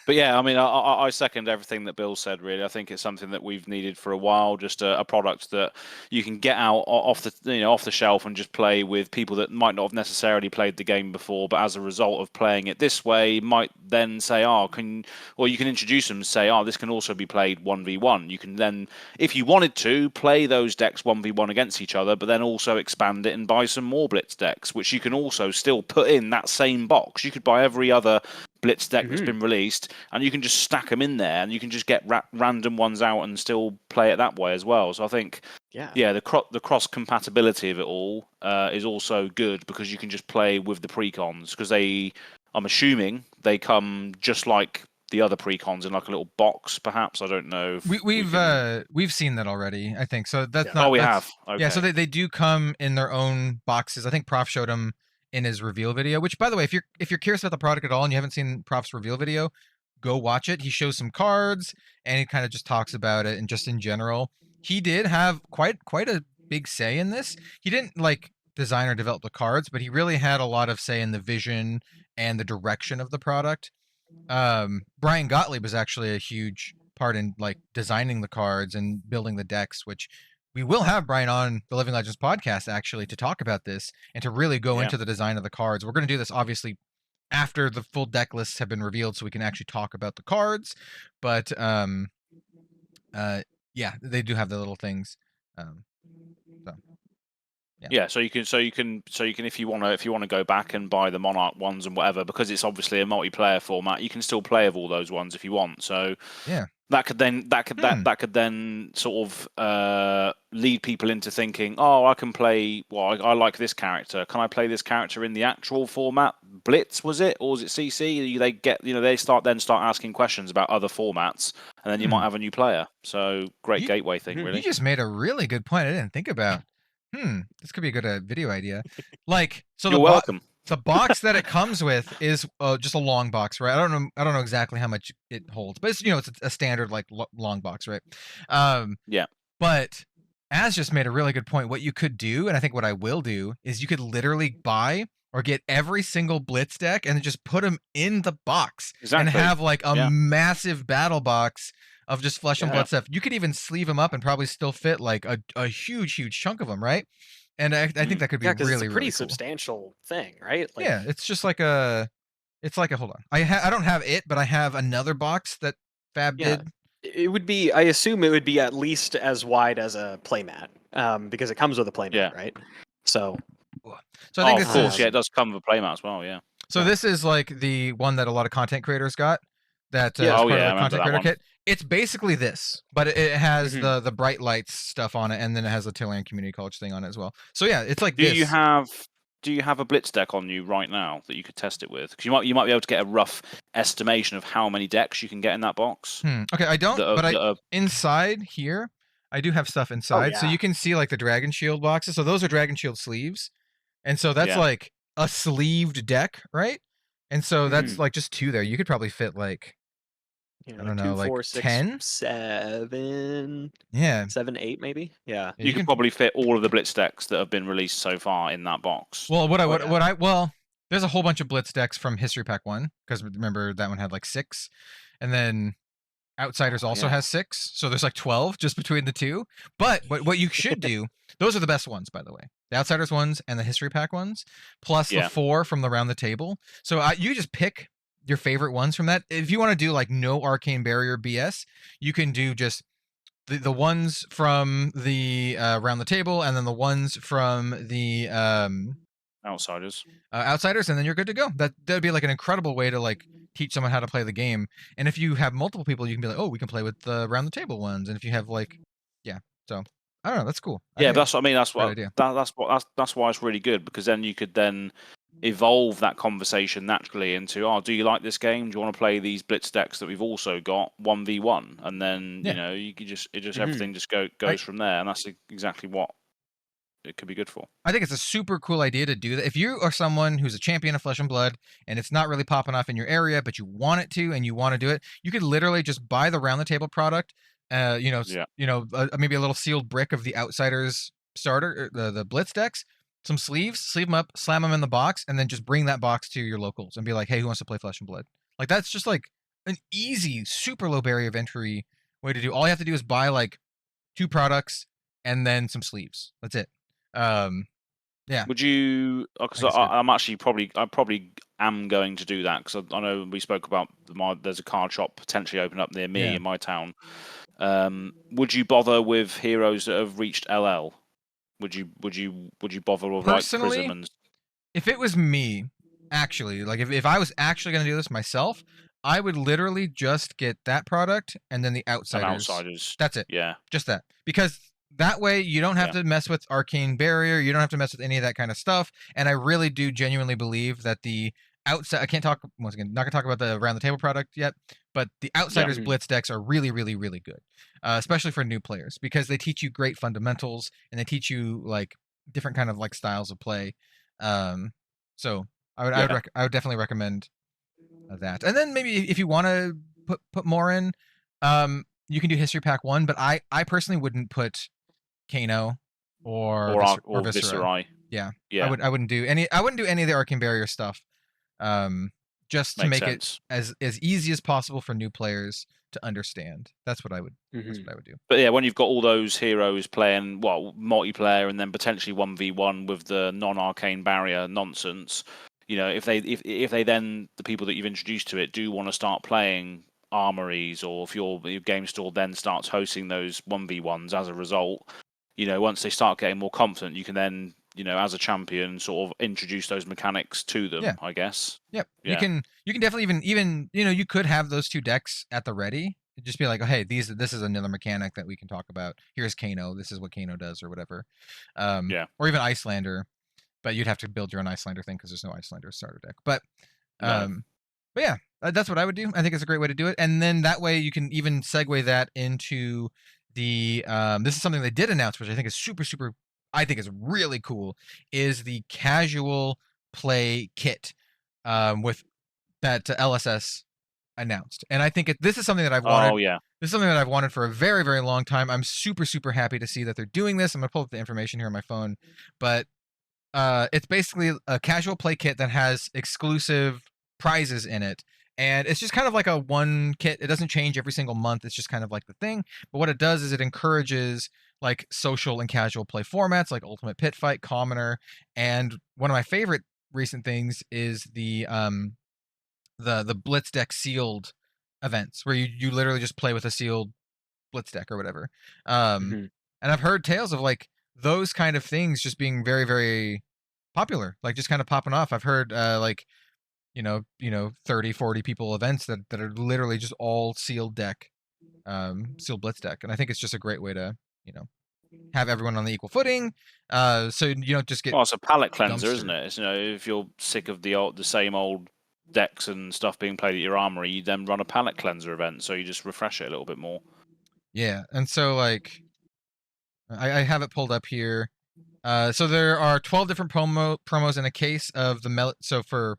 But yeah, I mean, I second everything that Bill said. Really, I think it's something that we've needed for a while. Just a product that you can get out off the shelf and just play with people that might not have necessarily played the game before, but as a result of playing it this way, might then say, you can introduce them and say, this can also be played 1v1. You can then, if you wanted to, play those decks 1v1 against each other, but then also expand it and buy some more Blitz decks, which you can also still put in that same box. You could buy every other Blitz deck that's been released, and you can just stack them in there, and you can just get random ones out and still play it that way as well. So I think, the cross compatibility of it all is also good, because you can just play with the precons, because I'm assuming they come just like the other precons in like a little box, perhaps. I don't know. We've seen that already, I think. So that's not. Oh, we have. Okay. Yeah, so they do come in their own boxes. I think Prof showed them in his reveal video, which, by the way, if you're curious about the product at all and you haven't seen Prof's reveal video, go watch it. He shows some cards and he kind of just talks about it, and just in general, he did have quite a big say in this. He didn't like design or develop the cards, but he really had a lot of say in the vision and the direction of the product. Brian Gottlieb was actually a huge part in like designing the cards and building the decks, which we will have Brian on the Living Legends podcast actually to talk about this and to really go into the design of the cards. We're going to do this obviously after the full deck lists have been revealed, so we can actually talk about the cards. But they do have the little things. So you can if you want to go back and buy the Monarch ones and whatever, because it's obviously a multiplayer format, you can still play with all those ones if you want. So that could then sort of lead people into thinking, I can play. Well, I like this character. Can I play this character in the actual format? Blitz was it, or was it CC? They start asking questions about other formats, and then you might have a new player. So great gateway thing, really. You just made a really good point. I didn't think about. This could be a good video idea. Like, so you're welcome. The box that it comes with is just a long box, right? I don't know exactly how much it holds, but it's it's a standard like long box, right? But Az just made a really good point. What you could do, and I think what I will do, is you could literally buy or get every single Blitz deck and then just put them in the box and have like a massive battle box of just Flesh and Blood stuff. You could even sleeve them up and probably still fit like a huge chunk of them, right? And I think that could be really, it's a pretty really substantial thing, right? Like, it's just like hold on. I don't have it, but I have another box that Fab did. It would be, I assume it would be at least as wide as a playmat, because it comes with a playmat, right? So I think of course, it does come with a playmat as well, yeah. So this is like the one that a lot of content creators got. that Yeah. is Oh, part yeah, I of the remember content that creator one. kit. It's basically this, but it has Mhm. the bright lights stuff on it, and then it has the Tolarian Community College thing on it as well. So yeah, it's like Do this. you have a blitz deck on you right now that you could test it with? Because you might be able to get a rough estimation of how many decks you can get in that box. Okay, I don't, That are, but that are, inside here, I do have stuff inside. So yeah. you can see like the Dragon Shield boxes. So those are Dragon Shield sleeves. And so that's Yeah. like a sleeved deck, right? And so that's Mhm. like just 2 there. You could probably fit like, You I know, don't like know, 2, like 4, 6, 10? 7, Yeah. 7, 8, maybe. Yeah. Yeah, you could probably fit all of the blitz decks that have been released so far in that box. Well, yeah. well, there's a whole bunch of Blitz decks from History Pack 1, because remember that one had like 6. And then Outsiders also yeah. has 6. So there's like 12 just between the two. But what you should do, those are the best ones, by the way. The Outsiders ones and the History Pack ones, plus Yeah. the 4 from the Round the Table. So you just pick your favorite ones from that. If you want to do like no Arcane Barrier BS, you can do just the ones from the Round the Table, and then the ones from the Outsiders. Outsiders, and then you're good to go. That'd be like an incredible way to like teach someone how to play the game. And if you have multiple people, you can be like, oh, we can play with the Round the Table ones. And if you have like, yeah, so I don't know, that's cool. I Yeah, think but that's what I mean. That's great what idea. that's why it's really good, because then you could then evolve that conversation naturally into, oh, do you like this game? Do you want to play these blitz decks that we've also got 1v1? And then Yeah. you know you could just Mhm. everything just goes from there, and that's exactly what it could be good for. I think it's a super cool idea to do that. If you are someone who's a champion of Flesh and Blood and it's not really popping off in your area, but you want it to and you want to do it, you could literally just buy the Round the Table product. Yeah. Maybe a little sealed brick of the Outsiders starter, the Blitz decks, some sleeves, sleeve them up, slam them in the box, and then just bring that box to your locals and be like, hey, who wants to play Flesh and Blood? Like that's just like an easy, super low barrier of entry way to do. All you have to do is buy like 2 products and then some sleeves. That's it. Yeah. Would you? Because I think it's good. I'm actually probably am going to do that, because I know we spoke about there's a card shop potentially open up near me Yeah. in my town. Would you bother with heroes that have reached LL? Would you bother with like Personally, Prism and if it was me, actually, like if I was actually going to do this myself, I would literally just get that product and then the Outsiders. Outsiders? That's it. Yeah. Just that. Because that way you don't have Yeah. to mess with Arcane Barrier, you don't have to mess with any of that kind of stuff. And I really do genuinely believe that the outside, I can't talk, once again, not going to talk about the Around the Table product yet, but the Outsiders Mhm. Blitz decks are really, really, really good, especially for new players, because they teach you great fundamentals and they teach you like different kind of like styles of play. So I would definitely recommend that. And then maybe if you want to put more in, you can do History Pack 1, but I personally wouldn't put Kano or Viscera. Viscerai. Yeah. Yeah. I wouldn't do any of the Arcane Barrier stuff. Just to Makes make sense. it as easy as possible for new players to understand. That's what I would do. But yeah, when you've got all those heroes playing multiplayer and then potentially 1v1 with the non-arcane barrier nonsense, you know, if they then, the people that you've introduced to it, do want to start playing armories, or if your game store then starts hosting those 1v1s as a result, you know, once they start getting more confident, you can then, you know, as a champion, sort of introduce those mechanics to them. Yeah. I guess. Yep. Yeah. You can definitely even you know, you could have those 2 decks at the ready. Just be like, oh hey, this is another mechanic that we can talk about. Here's Kano. This is what Kano does, or whatever. Yeah. Or even Icelander, but you'd have to build your own Icelander thing because there's no Icelander starter deck. But No. but yeah, that's what I would do. I think it's a great way to do it. And then that way you can even segue that into the this is something they did announce, which I think is super I think is really cool, is the casual play kit with that LSS announced. And I think this is something that I've wanted. Oh yeah. This is something that I've wanted for a very, very long time. I'm super happy to see that they're doing this. I'm gonna pull up the information here on my phone, but it's basically a casual play kit that has exclusive prizes in it. And it's just kind of like a one kit. It doesn't change every single month. It's just kind of like the thing. But what it does is it encourages like social and casual play formats like Ultimate Pit Fight, Commoner, and one of my favorite recent things is the Blitz deck sealed events, where you literally just play with a sealed Blitz deck or whatever. And I've heard tales of like those kind of things just being very, very popular, like just kind of popping off. I've heard like 30, 40 people events that are literally just all sealed deck, sealed blitz deck. And I think it's just a great way to, have everyone on the equal footing. So you don't just get. Well, it's a palate cleanser, dumpster. isn't it? It's, if you're sick of the same old decks and stuff being played at your armory, you then run a palate cleanser event, so you just refresh it a little bit more. Yeah, and so like, I have it pulled up here. So there are 12 different promos in a case of the So for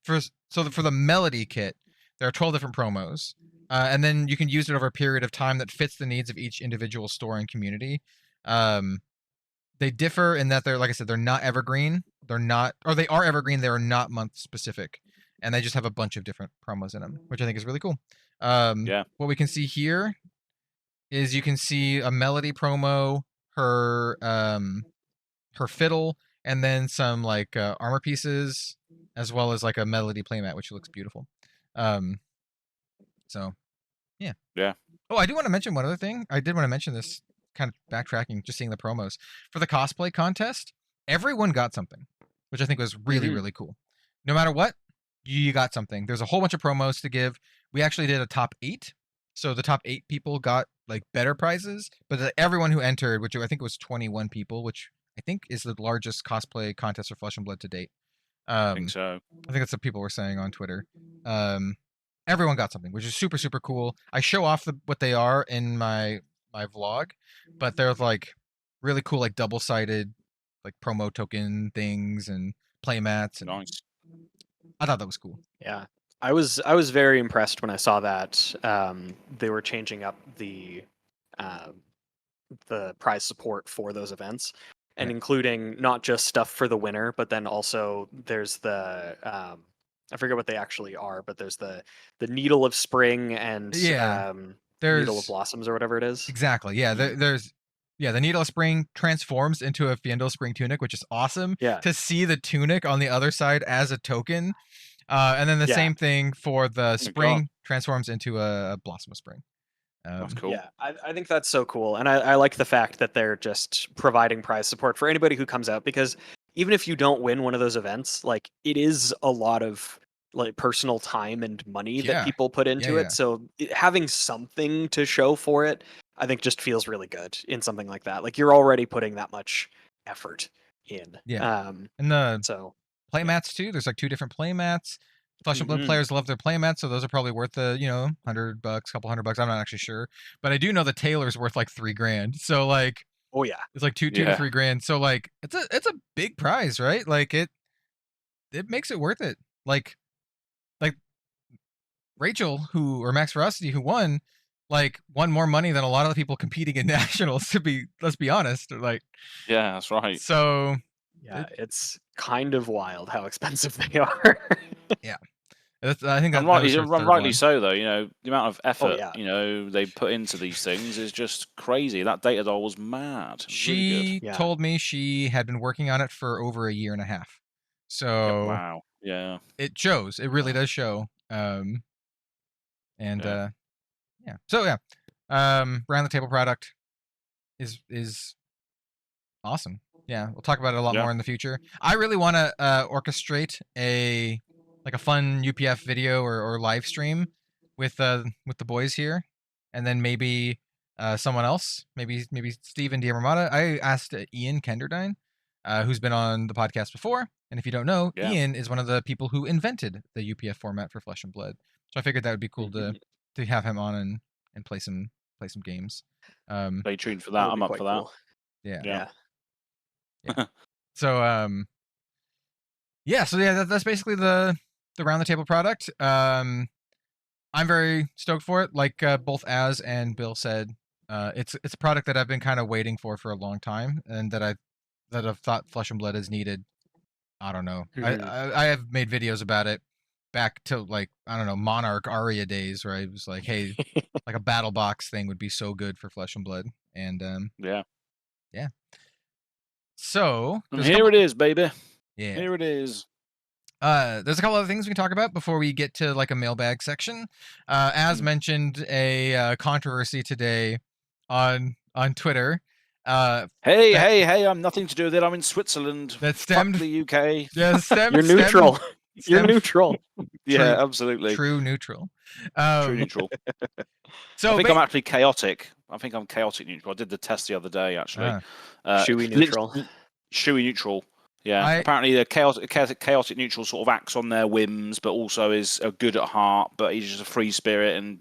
the Melody kit, there are 12 different promos, and then you can use it over a period of time that fits the needs of each individual store and community. They differ in that they're, like I said, they're not evergreen. They're not, or they are evergreen. They are not month specific, and they just have a bunch of different promos in them, which I think is really cool. Yeah. What we can see here is you can see a Melody promo, her fiddle, and then some like armor pieces, as well as like a Melody playmat, which looks beautiful. So yeah. Oh, I do want to mention one other thing. I did want to mention this, kind of backtracking, just seeing the promos for the cosplay contest. Everyone got something, which I think was really really cool. No matter what, you got something. There's a whole bunch of promos to give. We actually did a top 8. So the top 8 people got like better prizes, but everyone who entered, which I think was 21 people, which I think is the largest cosplay contest for Flesh and Blood to date. I think so. I think that's what people were saying on Twitter. Everyone got something, which is super super cool. I show off what they are in my vlog, but they're like really cool, like double-sided, like promo token things and playmats. And Nice. I thought that was cool. Yeah, I was very impressed when I saw that they were changing up the prize support for those events, and including not just stuff for the winner, but then also there's the I forget what they actually are, but there's the Needle of Spring and Needle of Blossoms or whatever it is. Exactly. Yeah. There's the Needle of Spring transforms into a Fiendel Spring tunic, which is awesome. Yeah. To see the tunic on the other side as a token. And then the same thing for the spring transforms into a Blossom of Spring. That's cool. Yeah, I think that's so cool. And I like the fact that they're just providing prize support for anybody who comes out, because even if you don't win one of those events, like it is a lot of like personal time and money that people put into it. So having something to show for it, I think just feels really good in something like that. Like you're already putting that much effort in. Yeah. And the so playmats too. There's like 2 different playmats. Flesh and Blood players love their playmats, so those are probably worth the $100, couple $100. I'm not actually sure, but I do know the Taylor's worth like $3,000. So like, oh yeah, it's like two to $3,000. So like, it's a big prize, right? Like it makes it worth it. Like Rachel, or Max Ferocity, who won more money than a lot of the people competing in nationals. Let's be honest. Like, yeah, that's right. So yeah, it's kind of wild how expensive they are. Yeah. I think rightly so, though. The amount of effort yeah. they put into these things is just crazy. That data doll was mad. She really told me she had been working on it for over 1.5 years. So wow, yeah, it shows. It really does show. So round the table product is awesome. Yeah, we'll talk about it a lot more in the future. I really want to orchestrate a fun UPF video or live stream with the boys here, and then maybe someone else, maybe Steve and Diamormata. I asked Ian Kenderdine, who's been on the podcast before, and if you don't know, Ian is one of the people who invented the UPF format for Flesh and Blood. So I figured that would be cool to have him on and play some games. Stay tuned for that. I'm up for that. Cool. Yeah. So that's basically the round the table product. I'm very stoked for it. Like both Azz and Bill said, it's a product that I've been kind of waiting for a long time, and that I've thought Flesh and Blood has needed. I don't know. I have made videos about it back to Monarch Aria days, where I was like, hey, like a battle box thing would be so good for Flesh and Blood. And yeah. So here it is, baby. Yeah, here it is. There's a couple other things we can talk about before we get to like a mailbag section. As mentioned, a controversy today on Twitter. Hey! I'm nothing to do with it. I'm in Switzerland. That stemmed Fuck the UK. Yeah, You're neutral. You're Stem- neutral. Yeah, absolutely. True neutral. True neutral. So I think I'm actually chaotic. I think I'm chaotic neutral. I did the test the other day, actually. Chewy neutral. Chewy neutral. Yeah. I- Apparently, the chaotic neutral sort of acts on their whims, but also is good at heart. But he's just a free spirit, and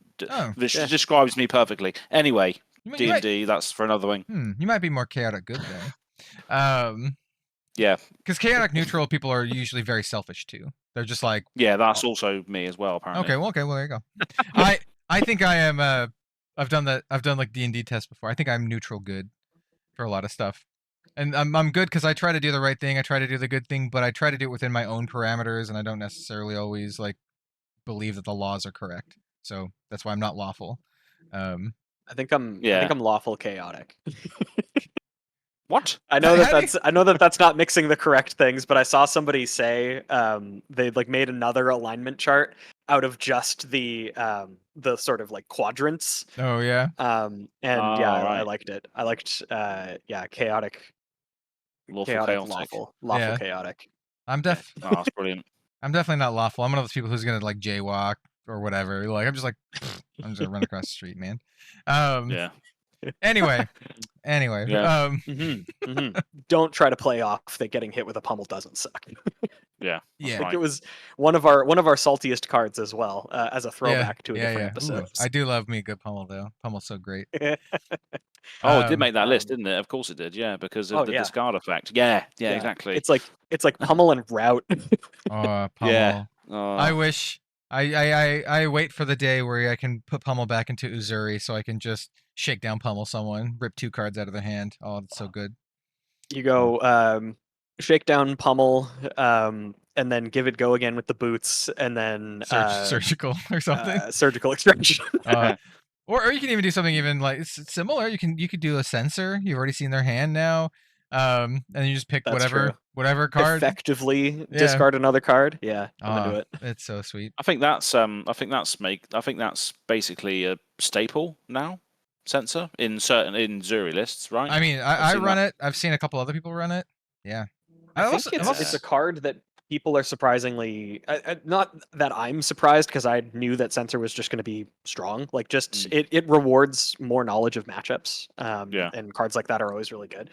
this describes me perfectly. Anyway, D&D. That's for another thing. You might be more chaotic good then. Yeah. Because chaotic neutral people are usually very selfish too. They're just like, yeah, that's also me as well. Apparently. Okay, well there you go. I think I am. I've done like D&D tests before. I think I'm neutral good for a lot of stuff, and I'm good because I try to do the right thing. I try to do the good thing, but I try to do it within my own parameters, and I don't necessarily always like believe that the laws are correct. So that's why I'm not lawful. I think I'm lawful chaotic. What? I know that that's not mixing the correct things, but I saw somebody say they like made another alignment chart out of just the sort of like quadrants. Oh yeah. Right. I liked it. I liked chaotic, lawful chaotic. That's brilliant. I'm definitely not lawful. I'm one of those people who's gonna like jaywalk or whatever. Like I'm just I'm just gonna run across the street, man. Yeah. Anyway. Yeah. Don't try to play off that getting hit with a pummel doesn't suck. Yeah. Yeah. I think it was one of our saltiest cards as well, as a throwback to a different episode. Ooh, I do love me a good pummel though. Pummel's so great. It did make that list, didn't it? Of course it did. Yeah, because of the discard effect. Yeah, exactly. It's like pummel and route. Pummel. Yeah. I wish I wait for the day where I can put pummel back into Uzuri so I can just shake down pummel someone, rip 2 cards out of their hand. Oh, it's so good. You go shake down pummel, and then give it go again with the boots, and then surgical or something. Surgical extraction. Or you can even do something even like it's similar. You could do a sensor. You've already seen their hand now. And you just pick whatever card. Effectively discard another card. Yeah, I'm gonna do it. It's so sweet. I think that's basically a staple now. Sensor in Zuri lists, right? I mean, I run it. I've seen a couple other people run it. Yeah. I think it's a card that people are surprisingly not that I'm surprised because I knew that Sensor was just going to be strong. Like it rewards more knowledge of matchups. And cards like that are always really good.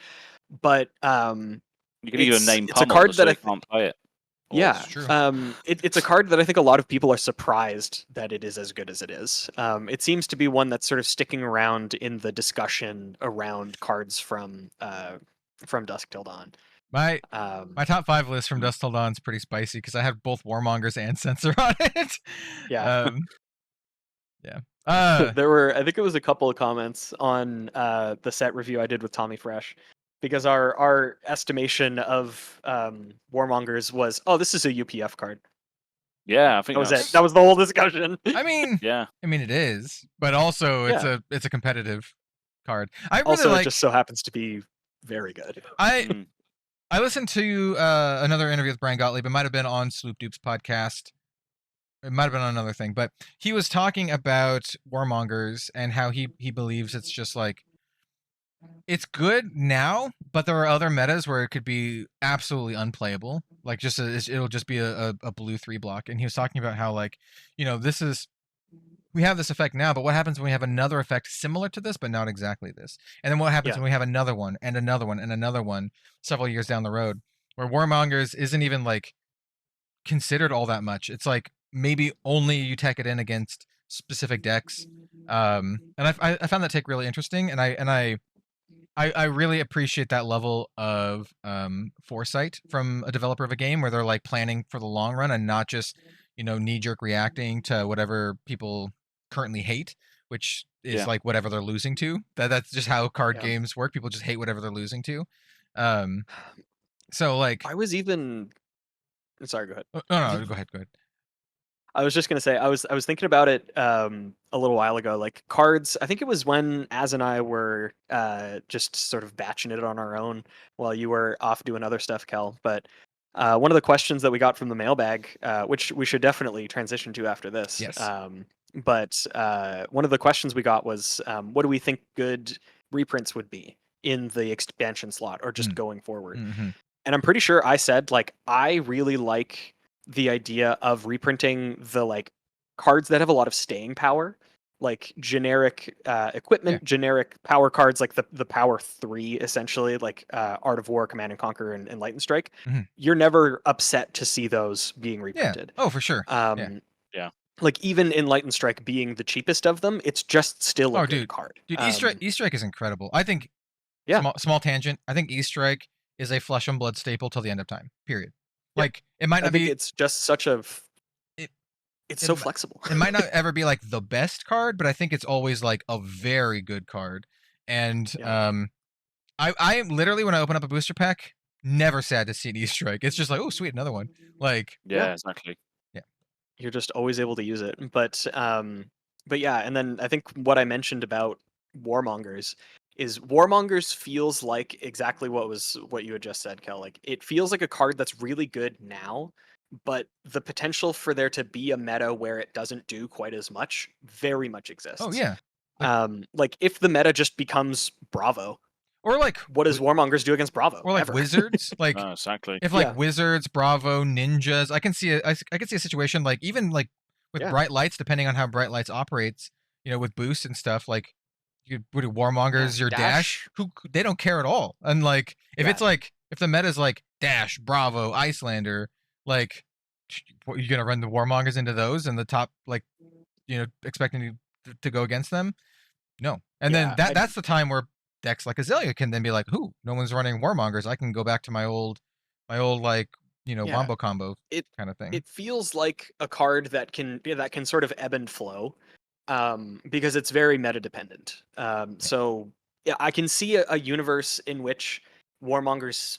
But you can even name it's a card that I can't play it. Yeah, it's a card that I think a lot of people are surprised that it is as good as it is. It seems to be one that's sort of sticking around in the discussion around cards from Dusk Till Dawn. My top 5 list from Dusk Till Dawn is pretty spicy because I have both Warmongers and Censor on it. Yeah. There were, I think it was a couple of comments on the set review I did with Tommy Fresh. Because our estimation of Warmongers was, this is a UPF card. Yeah, I think that was it. That was the whole discussion. I mean, it is, but also it's a competitive card. I really it just so happens to be very good. I listened to another interview with Brian Gottlieb. It might have been on Sloop Dupe's podcast. It might have been on another thing, but he was talking about Warmongers and how he believes it's just like. It's good now, but there are other metas where it could be absolutely unplayable. Like it'll just be a blue 3 block. And he was talking about how we have this effect now, but what happens when we have another effect similar to this, but not exactly this? And then what happens when we have another one and another one and another one several years down the road, where Warmongers isn't even like considered all that much. It's like maybe only you tech it in against specific decks. And I found that take really interesting, and I really appreciate that level of foresight from a developer of a game where they're like planning for the long run and not just, knee-jerk reacting to whatever people currently hate, which is like whatever they're losing to. That's just how card games work. People just hate whatever they're losing to. So like I was even sorry, go ahead. No, go ahead. I was just gonna say I was thinking about it a little while ago. Like cards, I think it was when Az and I were just sort of batching it on our own while you were off doing other stuff, Kel. But one of the questions that we got from the mailbag, which we should definitely transition to after this. Yes. But one of the questions we got was, what do we think good reprints would be in the expansion slot or just going forward? Mm-hmm. And I'm pretty sure I said, like, I really like the idea of reprinting the like cards that have a lot of staying power, like generic equipment, generic power cards, like the power 3 essentially, like Art of War, Command and Conquer, and Light and Strike. Mhm. You're never upset to see those being Yeah. reprinted. Oh, for sure. Yeah. Like even in Light and Strike being the cheapest of them, it's just still a good card. Dude, E-Strike is incredible. I think small tangent. I think E-Strike is a Flesh and Blood staple till the end of time. Period. Yeah. Like it might not I think be. it's just such a. It's so flexible. It might not ever be like the best card, but I think it's always like a very good card. And I literally when I open up a booster pack, never sad to see an E-Strike. It's just like, oh sweet, another one. Like yeah, exactly. Yeah. You're just always able to use it. But yeah, and then I think what I mentioned about Warmongers is Warmongers feels like exactly what you had just said, Kel. Like it feels like a card that's really good now, but the potential for there to be a meta where it doesn't do quite as much very much exists. Oh yeah. Like if the meta just becomes Bravo, or like what does Warmongers do against Bravo? Or like ever? Wizards, like exactly. If like Wizards, Bravo, Ninjas, I can see a situation like even like with Bright Lights, depending on how Bright Lights operates, with boosts and stuff, like you would Warmongers, your dash, who they don't care at all. And like if it's like if the meta is like Dash, Bravo, Icelander, like you gonna run the Warmongers into those and the top like expecting you to go against them? No. And then that's the time where decks like Azalea can then be like, "Who? No one's running Warmongers. I can go back to my old like wombo combo kind of thing." It feels like a card that can sort of ebb and flow, because it's very meta dependent. So yeah, I can see a universe in which Warmongers,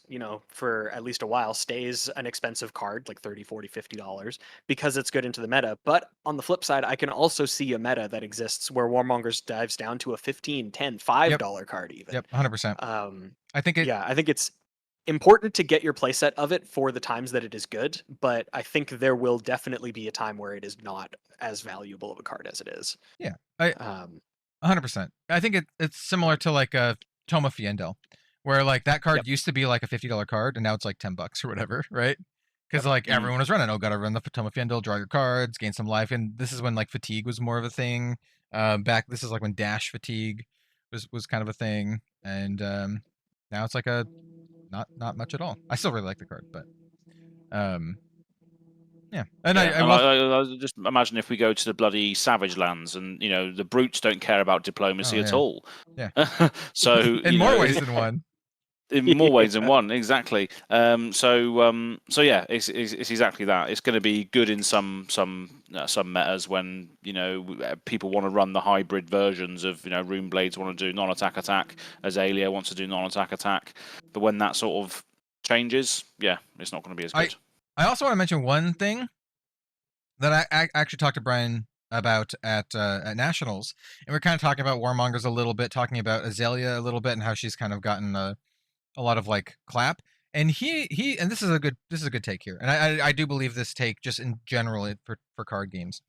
for at least a while stays an expensive card, like $30, $40, $50, because it's good into the meta. But on the flip side, I can also see a meta that exists where Warmongers dives down to a $15, $10, $5 card even. Yep, 100%. I think it's important to get your playset of it for the times that it is good, but I think there will definitely be a time where it is not as valuable of a card as it is. Yeah, 100%. I think it's similar to like a Toma Fiendel, where like that card used to be like a $50 card and now it's like $10 or whatever, right? Because like everyone was running, gotta run the Toma Fiendel, draw your cards, gain some life, and this is when like fatigue was more of a thing. This is like when dash fatigue was kind of a thing, and now it's like a not much at all. I still really like the card, but yeah. And I just imagine if we go to the bloody Savage Lands and the brutes don't care about diplomacy at all. Yeah. So in more ways than one. In more ways than one, exactly. So yeah, it's exactly that. It's going to be good in some metas when people want to run the hybrid versions of Rune Blades want to do non-attack, Azalea wants to do non-attack. But when that sort of changes, yeah, it's not going to be as good. I also want to mention one thing that I actually talked to Brian about at Nationals, and we're kind of talking about Warmongers a little bit, talking about Azalea a little bit, and how she's kind of gotten a lot of like clap. And he and this is a good take here, and I do believe this take just in general for card games.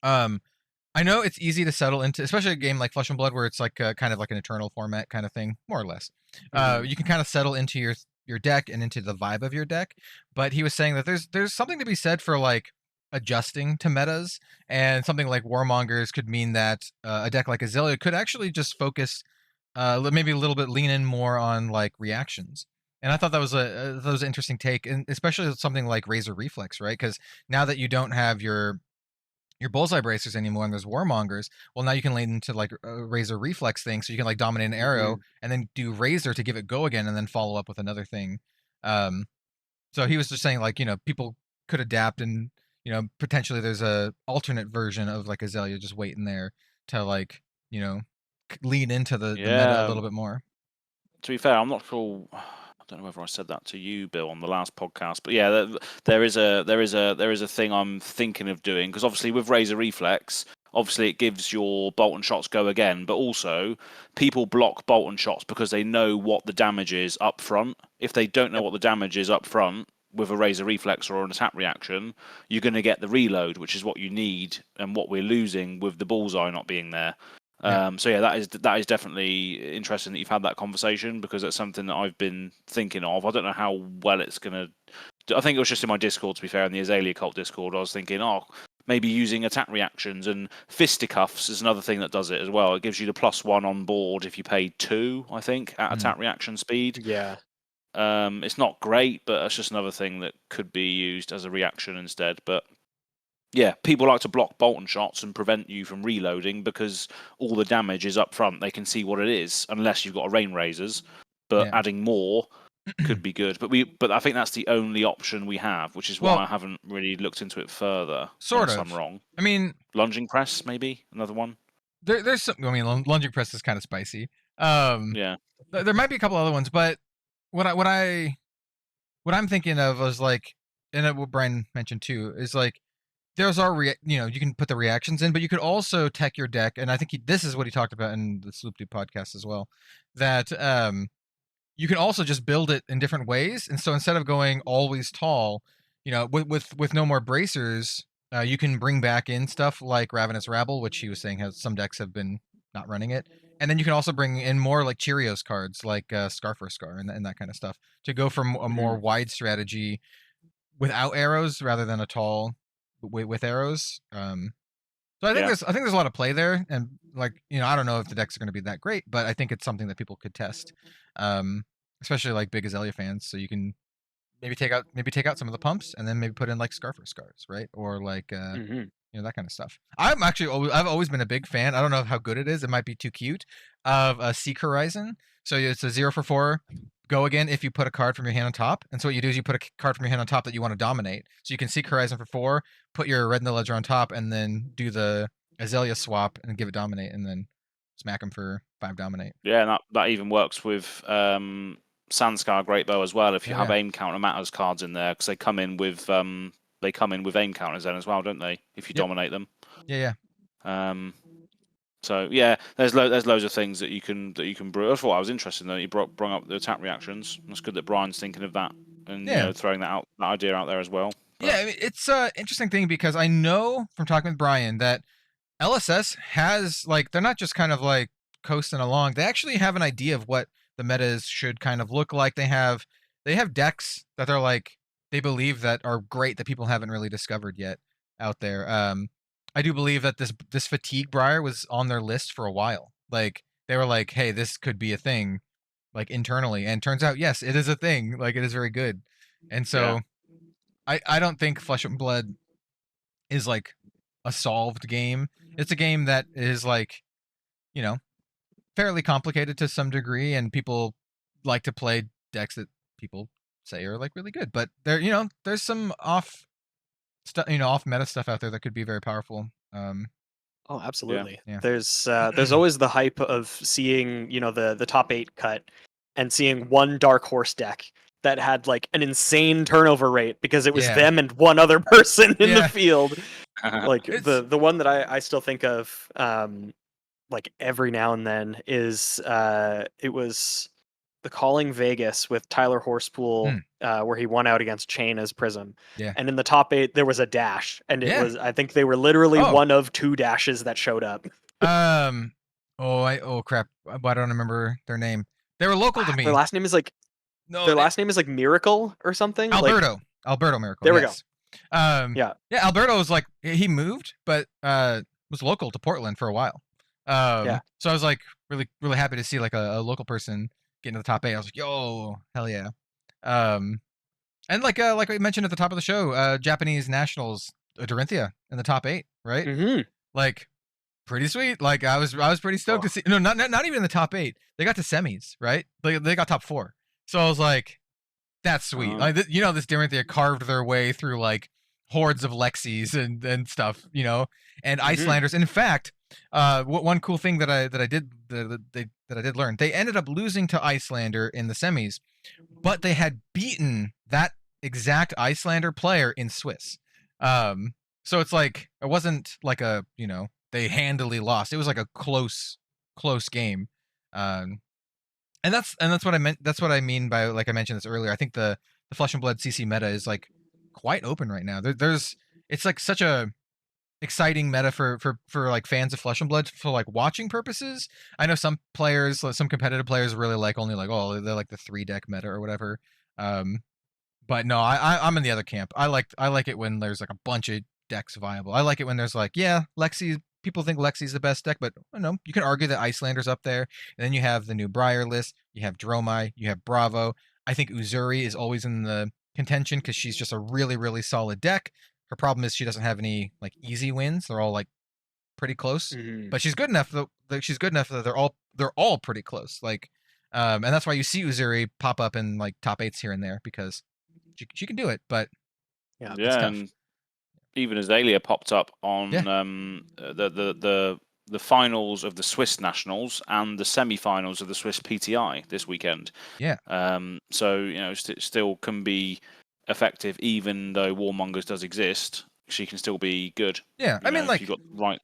I know it's easy to settle into, especially a game like Flesh and Blood, where it's like kind of like an eternal format kind of thing, more or less. You can kind of settle into your deck and into the vibe of your deck. But he was saying that there's something to be said for like adjusting to metas, and something like Warmongers could mean that a deck like Azalea could actually just focus, maybe a little bit lean in more on like reactions. And I thought that was an interesting take, and especially something like Razor Reflex, right? Because now that you don't have your bullseye bracers anymore and there's Warmongers, well, now you can lean into like a Razor Reflex thing, so you can like dominate an arrow and then do Razor to give it go again and then follow up with another thing. So he was just saying like, people could adapt, and potentially there's a alternate version of like Azalea just waiting there to like lean into the meta a little bit more. To be fair, I'm not sure. I don't know whether I said that to you, Bill, on the last podcast, but yeah, there is a thing I'm thinking of doing, because obviously with Razor Reflex, obviously it gives your bolt and shots go again, but also people block bolt and shots because they know what the damage is up front. If they don't know what the damage is up front with a Razor Reflex or an attack reaction, you're going to get the reload, which is what you need and what we're losing with the bullseye not being there. So yeah, that is definitely interesting that you've had that conversation, because it's something that I've been thinking of. I don't know how well it's going to I think it was just in my Discord, to be fair, in the Azalea Cult Discord, I was thinking, maybe using attack reactions, and fisticuffs is another thing that does it as well. It gives you the +1 on board if you pay 2, I think, at attack reaction speed. Yeah. It's not great, but it's just another thing that could be used as a reaction instead. But yeah, people like to block Bolton shots and prevent you from reloading because all the damage is up front. They can see what it is, unless you've got a rain razors. But adding more could be good. But I think that's the only option we have, which is why I haven't really looked into it further. Sort of. I'm wrong. I mean, lunging press, maybe another one. There's some. I mean, lunging press is kind of spicy. Yeah. There might be a couple other ones, but what I'm thinking of was like, and what Brian mentioned too, is like there's you can put the reactions in, but you could also tech your deck, and I think this is what he talked about in the Sloop Dude podcast as well, that you can also just build it in different ways, and so instead of going always tall, with no more bracers, you can bring back in stuff like Ravenous Rabble, which he was saying has some decks have been not running it. And then you can also bring in more like Cheerios cards, like Scar for Scar and that kind of stuff, to go from a more wide strategy without arrows rather than a tall with arrows. So I think there's a lot of play there, and like I don't know if the decks are going to be that great, but I think it's something that people could test, especially like big Azalea fans. So you can maybe take out some of the pumps, and then maybe put in like Scar for Scars, right? Or like that kind of stuff. I've always been a big fan. I don't know how good it is. It might be too cute. Of a Seek Horizon. So it's a 0 for 4. Go again if you put a card from your hand on top. And so what you do is you put a card from your hand on top that you want to dominate. So you can Seek Horizon for 4, put your Red in the Ledger on top, and then do the Azalea swap and give it dominate, and then smack them for 5 dominate. Yeah, and that even works with Sandscar Great Bow as well. If you have aim counter matters cards in there, because they come in with aim counters then as well, don't they? If you dominate them. Yeah. So yeah, there's loads of things that you can brew. That's what I was interested in. That you brought up the attack reactions. It's good that Brian's thinking of that and throwing that idea out there as well. But... Yeah, I mean, it's an interesting thing because I know from talking with Brian that LSS has they're not just kind of like coasting along. They actually have an idea of what the metas should kind of look like. They have decks that they're like they believe that are great that people haven't really discovered yet out there. I do believe that this Fatigue Briar was on their list for a while. Like they were like, hey, this could be a thing, like internally, and turns out yes, it is a thing. Like it is very good, and so I don't think Flesh and Blood is like a solved game. It's a game that is like, fairly complicated to some degree, and people like to play decks that people say are like really good, but there's some off meta stuff out there that could be very powerful. Oh, absolutely. Yeah. There's always the hype of seeing the top 8 cut and seeing one dark horse deck that had like an insane turnover rate because it was them and one other person in the field. Like the one that I still think of like every now and then is it was the Calling Vegas with Tyler Horsepool, where he won out against Chain as Prism. Yeah. And in the top 8, there was a dash, and it was I think they were literally one of 2 dashes that showed up. Oh crap! I don't remember their name. They were local to me. Their last name is like last name is like Miracle or something. Alberto Miracle. There we go. Yeah. Alberto was like he moved, but was local to Portland for a while. So I was like really really happy to see like a local person get into the top 8. I was like, yo, hell yeah. And like we mentioned at the top of the show, Japanese nationals, Dorinthia in the top 8, right? Mm-hmm. Like pretty sweet. Like I was pretty stoked to see. No, not even in the top 8. They got to semis, right? They got top 4. So I was like, that's sweet. Like this Dorinthia carved their way through like hordes of Lexis and stuff, and Icelanders. And in fact, one cool thing that I did learn, they ended up losing to Icelander in the semis, but they had beaten that exact Icelander player in Swiss. So it's like it wasn't like they handily lost. It was like a close game. And that's what I meant. That's what I mean by, like I mentioned this earlier. I think the Flesh and Blood CC meta is like quite open right now. It's like such a exciting meta for like fans of Flesh and Blood for like watching purposes. I know some players, some competitive players really like only like they're like the 3 deck meta or whatever. But no, I'm in the other camp. I like it when there's like a bunch of decks viable. I like it when there's like, yeah, Lexi. People think Lexi's the best deck, but no, you can argue that Icelander's up there. And then you have the new Briar list. You have Dromai. You have Bravo. I think Uzuri is always in the contention because she's just a really, really solid deck. Her problem is she doesn't have any like easy wins. They're all like pretty close, but she's good enough though. She's good enough that they're all pretty close. Like, and that's why you see Uzuri pop up in like top 8s here and there because she can do it. But Yeah, it's Yeah, tough. and even Azalea popped up on the finals of the Swiss Nationals and the semi-finals of the Swiss PTI this weekend. Yeah. So still can be effective even though Warmongers does exist. She can still be good. Yeah, I mean, like you got right.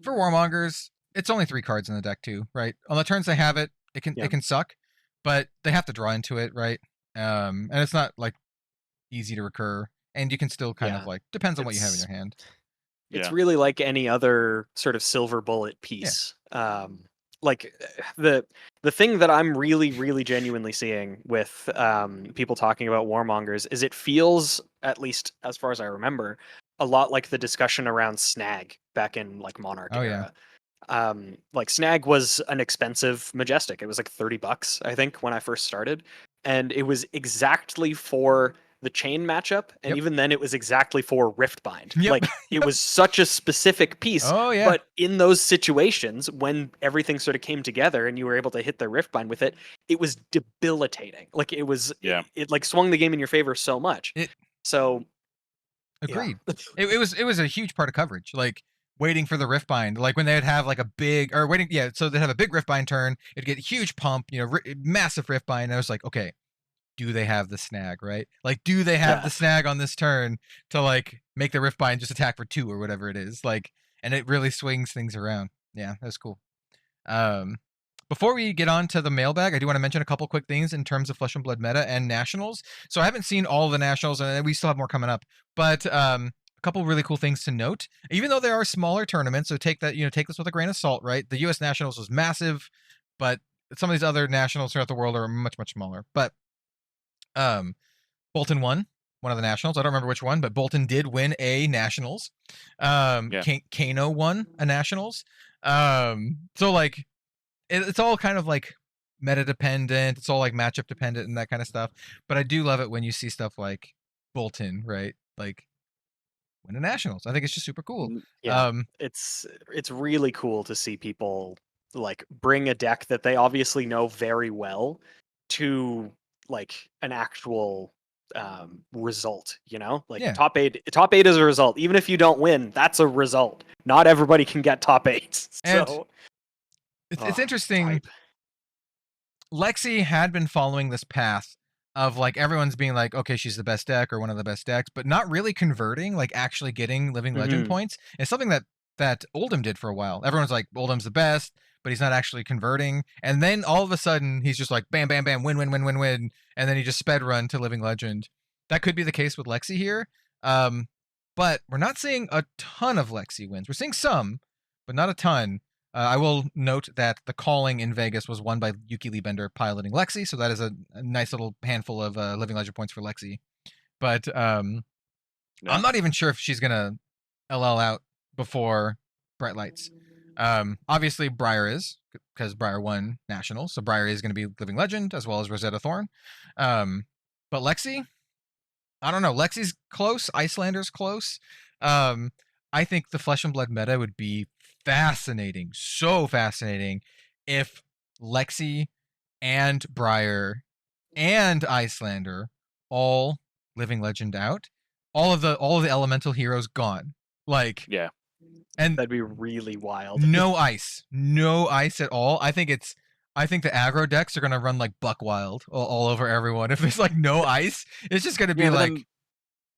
For Warmongers, it's only 3 cards in the deck too, right? On the turns they have it, it can suck, but they have to draw into it, right? And it's not like easy to recur, and you can still kind of like depends on what you have in your hand. It's really like any other sort of silver bullet piece. Like the thing that I'm really, really genuinely seeing with people talking about Warmongers is it feels, at least as far as I remember, a lot like the discussion around Snag back in like Monarch era. Like Snag was an expensive Majestic. It was like $30, I think, when I first started, and it was exactly for the chain matchup, and even then it was exactly for Riftbind. Like it was such a specific piece. But in those situations when everything sort of came together and you were able to hit the Riftbind with it, it was debilitating. Like it was it like swung the game in your favor so much. Agreed. It was a huge part of coverage. Like waiting for the Riftbind, like when they'd have like a big so they'd have a big Riftbind turn, it'd get a huge pump, massive Riftbind, and I was like, okay, do they have the snag, right? Like, do they have the snag on this turn to like make the Riftbind just attack for 2 or whatever it is? Like, and it really swings things around. Yeah, that's cool. Before we get on to the mailbag, I do want to mention a couple quick things in terms of Flesh and Blood meta and Nationals. So I haven't seen all the Nationals, and we still have more coming up. But a couple really cool things to note. Even though there are smaller tournaments, so take this with a grain of salt, right? The U.S. Nationals was massive, but some of these other Nationals throughout the world are much, much smaller. But Bolton won one of the Nationals. I don't remember which one, but Bolton did win a Nationals. Kano won a Nationals. So like it's all kind of like meta dependent. It's all like matchup dependent and that kind of stuff. But I do love it when you see stuff like Bolton, right? Like win a Nationals. I think it's just super cool. Yeah, it's really cool to see people like bring a deck that they obviously know very well to like an actual result, like top eight is a result. Even if you don't win, that's a result. Not everybody can get top 8. So it's interesting. Lexi had been following this path of like everyone's being like, okay, she's the best deck or one of the best decks, but not really converting, like actually getting Living Legend points. It's something that Oldham did for a while. Everyone's like, Oldham's the best, but he's not actually converting. And then all of a sudden, he's just like, bam, bam, bam, win, win, win, win, win. And then he just sped run to Living Legend. That could be the case with Lexi here. But we're not seeing a ton of Lexi wins. We're seeing some, but not a ton. I will note that the calling in Vegas was won by Yuki Lee Bender piloting Lexi, so that is a nice little handful of Living Legend points for Lexi. But I'm not even sure if she's going to LL out before Bright Lights. Obviously, Briar is, because Briar won Nationals, so Briar is going to be Living Legend, as well as Rosetta Thorn. But Lexi, I don't know. Lexi's close. Icelander's close. I think the Flesh and Blood meta would be fascinating, so fascinating, if Lexi and Briar and Icelander all Living Legend out, all of the elemental heroes gone. Like and that'd be really wild. No ice at all. I think the aggro decks are gonna run like buck wild all over everyone. If there's like no ice, it's just gonna be like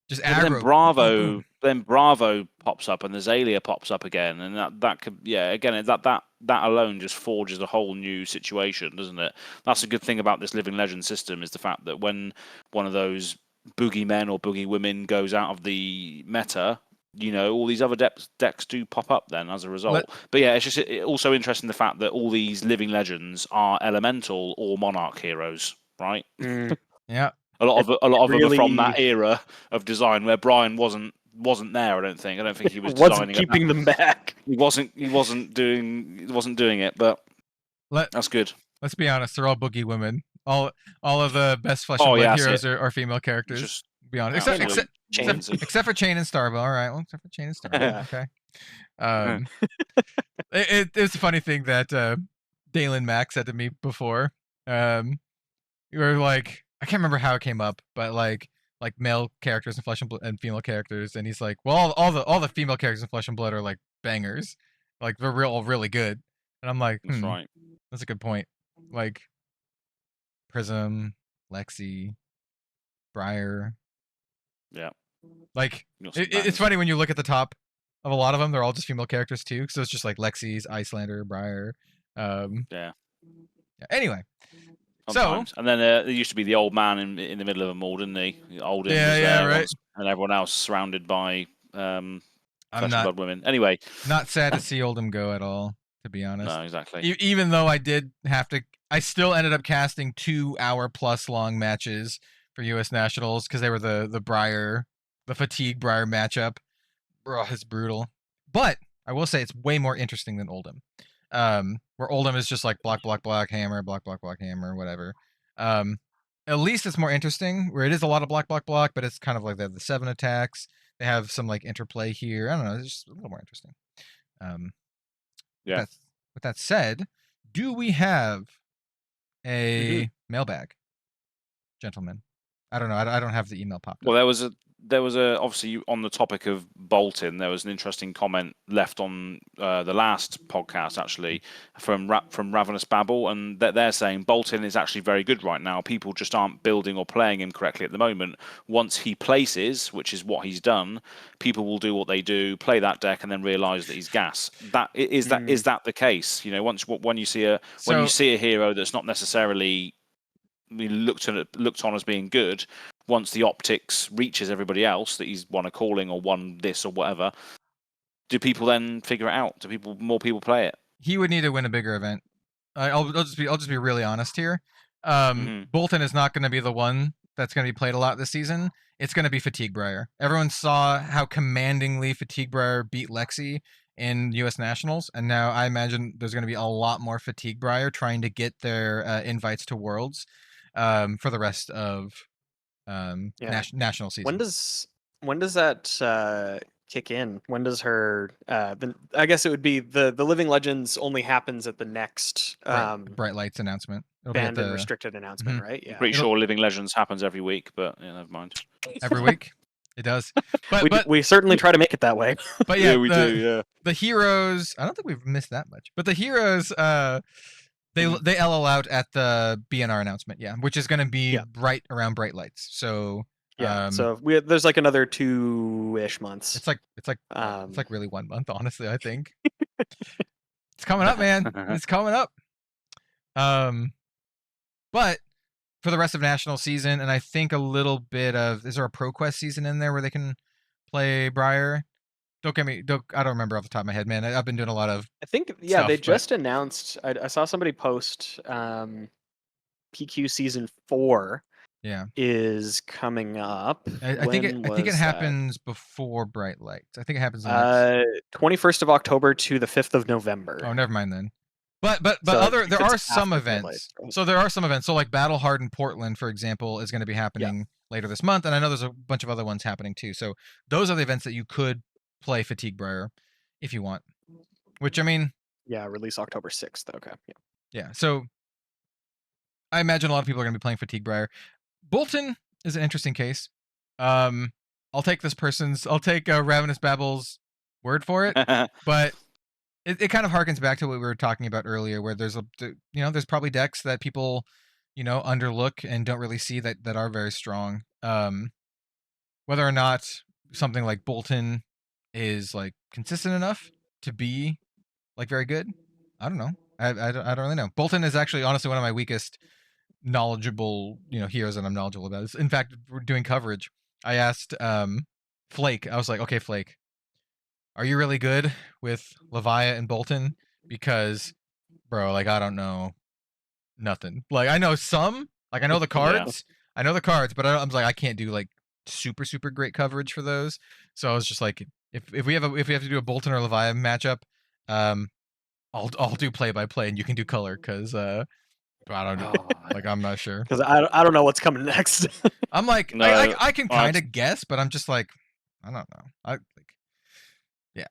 just aggro. Then Bravo pops up and the Azalea pops up again, and that could again that alone just forges a whole new situation, doesn't it? That's a good thing about this Living Legend system, is the fact that when one of those boogie men or boogie women goes out of the meta, all these other decks do pop up then as a result. But yeah, it's just also interesting the fact that all these Living Legends are elemental or monarch heroes, right? Yeah. a lot of them are really from that era of design where Brian wasn't there. I don't think he was wasn't designing keeping them back. He wasn't doing it, but that's good. Let's be honest, they're all boogie women. All of the best Flesh and Blood heroes are female characters. Just be honest, except for Chain and Starbo. All right, well, except for Chain and Starbo. Okay. It's a funny thing that Dalen Mack said to me before. You were like, I can't remember how it came up, but like male characters in Flesh and Blood and female characters, and he's like, well, all the female characters in Flesh and Blood are like bangers, like they're all really good. And I'm like, that's right. That's a good point. Like Prism, Lexi, Briar. Yeah. Like it's funny when you look at the top of a lot of them, they're all just female characters too. So it's just like Lexi's, Icelander, Briar. Yeah. Anyway. Sometimes. So and then there used to be the old man in the middle of them all, didn't he? Old was there right. once, and everyone else surrounded by Flesh and Blood women. Anyway, not sad to see Oldham go at all, to be honest. No, exactly. Even though I did have to, I still ended up casting 2-hour-plus long matches for U.S. Nationals because they were the fatigue Briar matchup. Bro, it's brutal. But I will say it's way more interesting than Oldham. Where Oldham is just like block, hammer, block, hammer, whatever. At least it's more interesting, where it is a lot of block, but it's kind of like they have the 7 attacks. They have some like interplay here. I don't know, it's just a little more interesting. Yeah. With that said, do we have a mailbag, gentlemen? I don't know. I don't have the email popped up. Well, there was a obviously on the topic of Bolton, there was an interesting comment left on the last podcast actually from Ravenous Babble, and they're saying Bolton is actually very good right now. People just aren't building or playing him correctly at the moment. Once he places, which is what he's done, people will do what they do, play that deck, and then realise that he's gas. Is that the case? You know, when you see a hero that's not necessarily looked on as being good, once the optics reaches everybody else that he's won a calling or won this or whatever, do people then figure it out? Do more people play it? He would need to win a bigger event. I'll just be really honest here. Bolton is not going to be the one that's going to be played a lot this season. It's going to be Fatigue Briar. Everyone saw how commandingly Fatigue Briar beat Lexi in U.S. Nationals, and now I imagine there's going to be a lot more Fatigue Briar trying to get their invites to Worlds for the rest of national season. When does that kick in? When does her? I guess it would be the Living Legends only happens at the next Bright Lights announcement. It'll banned be and restricted announcement, right? Yeah. Pretty sure Living Legends happens every week, but never mind. Every week, it does. But we certainly try to make it that way. But yeah, we do. Yeah. The heroes. I don't think we've missed that much. But the heroes. They LL out at the BNR announcement, which is going to be right around Bright Lights. So so there's like another 2-ish months. It's like really 1 month, honestly. I think it's coming up, man. It's coming up. But for the rest of national season, and I think a little bit of, is there a ProQuest season in there where they can play Briar? I don't remember off the top of my head, man. I've been doing a lot of. I think they just announced. I saw somebody post PQ season 4. Yeah, is coming up. I think it happens before Bright Lights. I think it happens. 21st of October to the 5th of November. Oh, never mind then. But there are some events. So there are some events. So like Battle Hard in Portland, for example, is going to be happening later this month, and I know there's a bunch of other ones happening too. So those are the events that you could play Fatigue Briar if you want, which I mean, release October 6th. Okay. Yeah. So I imagine a lot of people are going to be playing Fatigue Briar. Bolton is an interesting case. I'll take Ravenous Babble's word for it, but it kind of harkens back to what we were talking about earlier, where there's there's probably decks that people underlook and don't really see that are very strong. Whether or not something like Bolton is like consistent enough to be like very good, I don't know. I don't really know. Bolton is actually honestly one of my weakest knowledgeable heroes that I'm knowledgeable about. In fact, we're doing coverage. I asked Flake. I was like, okay, Flake, are you really good with Levia and Bolton? Because bro, like I don't know nothing. Like I know some, like I know the cards. I know the cards, but I'm like I can't do like super great coverage for those. So I was just like, if we have to do a Bolton or Leviathan matchup, I'll do play by play, and you can do color because I don't know, like I'm not sure. Because I don't know what's coming next. I'm like No, I can I- kind of guess, but I'm just like I don't know. I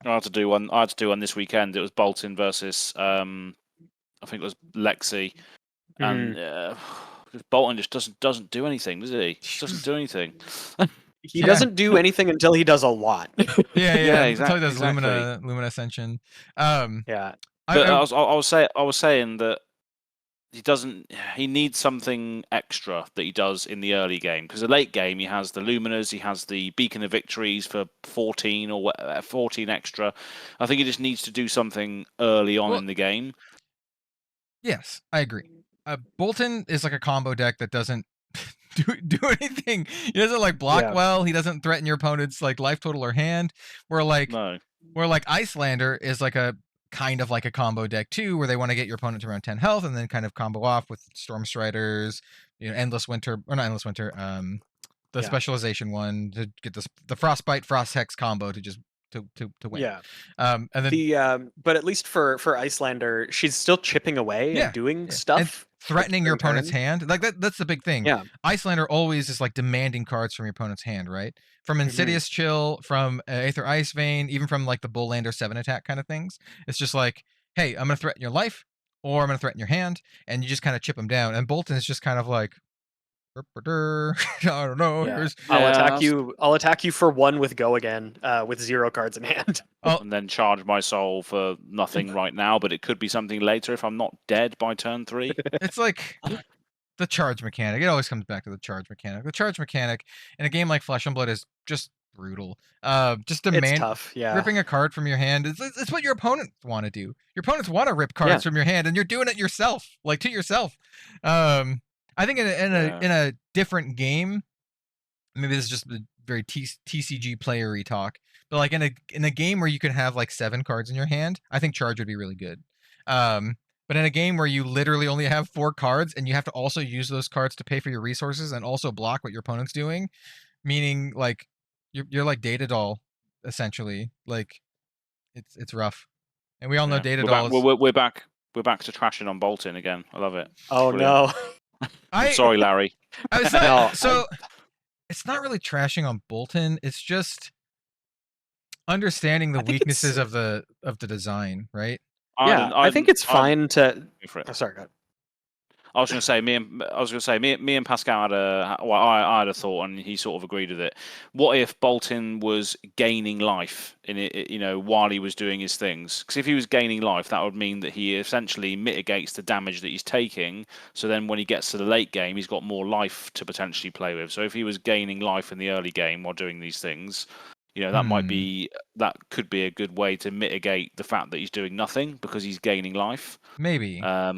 had to do one. I had to do one this weekend. It was Bolton versus I think it was Lexi, and Bolton just doesn't do anything, does he? Just doesn't do anything. He doesn't do anything until he does a lot. Yeah, exactly. Until he does Lumina Ascension. Yeah. But I was saying that he needs something extra that he does in the early game, because the late game he has the Luminas, he has the Beacon of Victories for 14 or 14 extra. I think he just needs to do something early on in the game. Yes, I agree. Bolton is like a combo deck that doesn't do anything. He doesn't like block well. He doesn't threaten your opponent's like life total or hand. Where like Icelander is like a kind of like a combo deck too, where they want to get your opponent to around 10 health and then kind of combo off with Storm Striders, Endless Winter, or not Endless Winter, the specialization one to get the Frostbite Frost Hex combo to just to win. Yeah. And then but at least for Icelander, she's still chipping away and doing stuff. And threatening your opponent's hand. Like that's the big thing. Yeah. Icelander always is like demanding cards from your opponent's hand, right? From Insidious Chill, from Aether Ice Vein, even from like the Bullander 7 attack kind of things. It's just like, hey, I'm gonna threaten your life, or I'm gonna threaten your hand, and you just kind of chip them down. And Bolton is just kind of like I don't know. Yeah. I'll attack you for 1 with Go again, with 0 cards in hand. And then charge my soul for nothing right now, but it could be something later if I'm not dead by turn 3. It's like the charge mechanic. It always comes back to the charge mechanic. The charge mechanic in a game like Flesh and Blood is just brutal. Just It's tough, yeah. ripping a card from your hand. It's what your opponents want to do. Your opponents want to rip cards from your hand, and you're doing it yourself, like to yourself. I think in a different game, maybe this is just a very TCG playery talk, but like in a game where you can have like 7 cards in your hand, I think charge would be really good. But in a game where you literally only have 4 cards and you have to also use those cards to pay for your resources and also block what your opponent's doing, meaning like you're like Data Doll essentially. Like it's rough, and we all know Data Doll. We're back to trashing on Bolton again. I love it. Oh no. Sorry, Larry. So it's not really trashing on Bolton. It's just understanding the weaknesses of the design, right? I think it's fine to. Oh, sorry, go ahead. I was going to say me and Pascal had I had a thought, and he sort of agreed with it. What if Bolton was gaining life in it, while he was doing his things? Because if he was gaining life, that would mean that he essentially mitigates the damage that he's taking. So then, when he gets to the late game, he's got more life to potentially play with. So if he was gaining life in the early game while doing these things, that could be a good way to mitigate the fact that he's doing nothing because he's gaining life. Maybe. I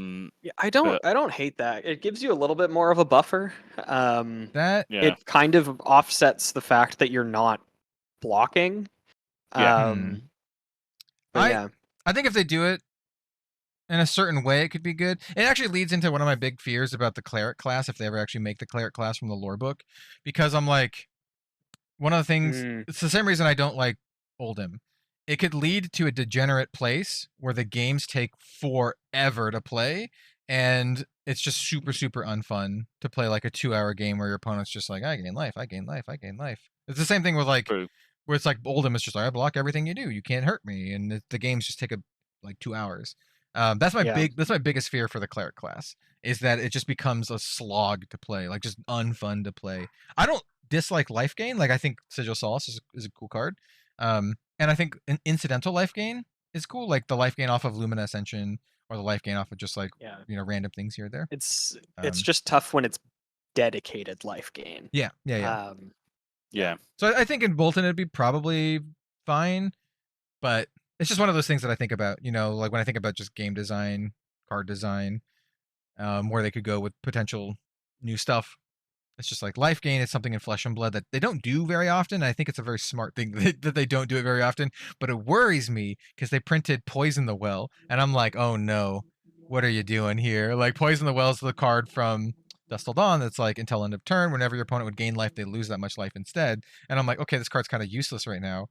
don't hate that. It gives you a little bit more of a buffer. It kind of offsets the fact that you're not blocking. I think if they do it in a certain way, it could be good. It actually leads into one of my big fears about the cleric class, if they ever actually make the cleric class from the lore book, because I'm like, one of the things, it's the same reason I don't like Oldhim. It could lead to a degenerate place where the games take forever to play, and it's just super unfun to play like a 2-hour game where your opponent's just like, I gain life. It's the same thing with like, where it's like Oldhim is just like, I block everything you do. You can't hurt me. And the games just take like 2 hours. That's my biggest fear for the cleric class, is that it just becomes a slog to play, like just unfun to play. I don't dislike life gain. Like I think Sigil Solace is a cool card. And I think an incidental life gain is cool, like the life gain off of Lumina Ascension, or the life gain off of just like random things here or there. It's just tough when it's dedicated life gain. Yeah. So I think in Bolton it'd be probably fine, but it's just one of those things that I think about, like when I think about just game design, card design, where they could go with potential new stuff. It's just like life gain is something in Flesh and Blood that they don't do very often. I think it's a very smart thing that they don't do it very often, but it worries me because they printed Poison the Well, and I'm like, oh no, what are you doing here? Like Poison the Well is the card from Dusk Till Dawn that's like until end of turn. Whenever your opponent would gain life, they lose that much life instead. And I'm like, okay, this card's kind of useless right now.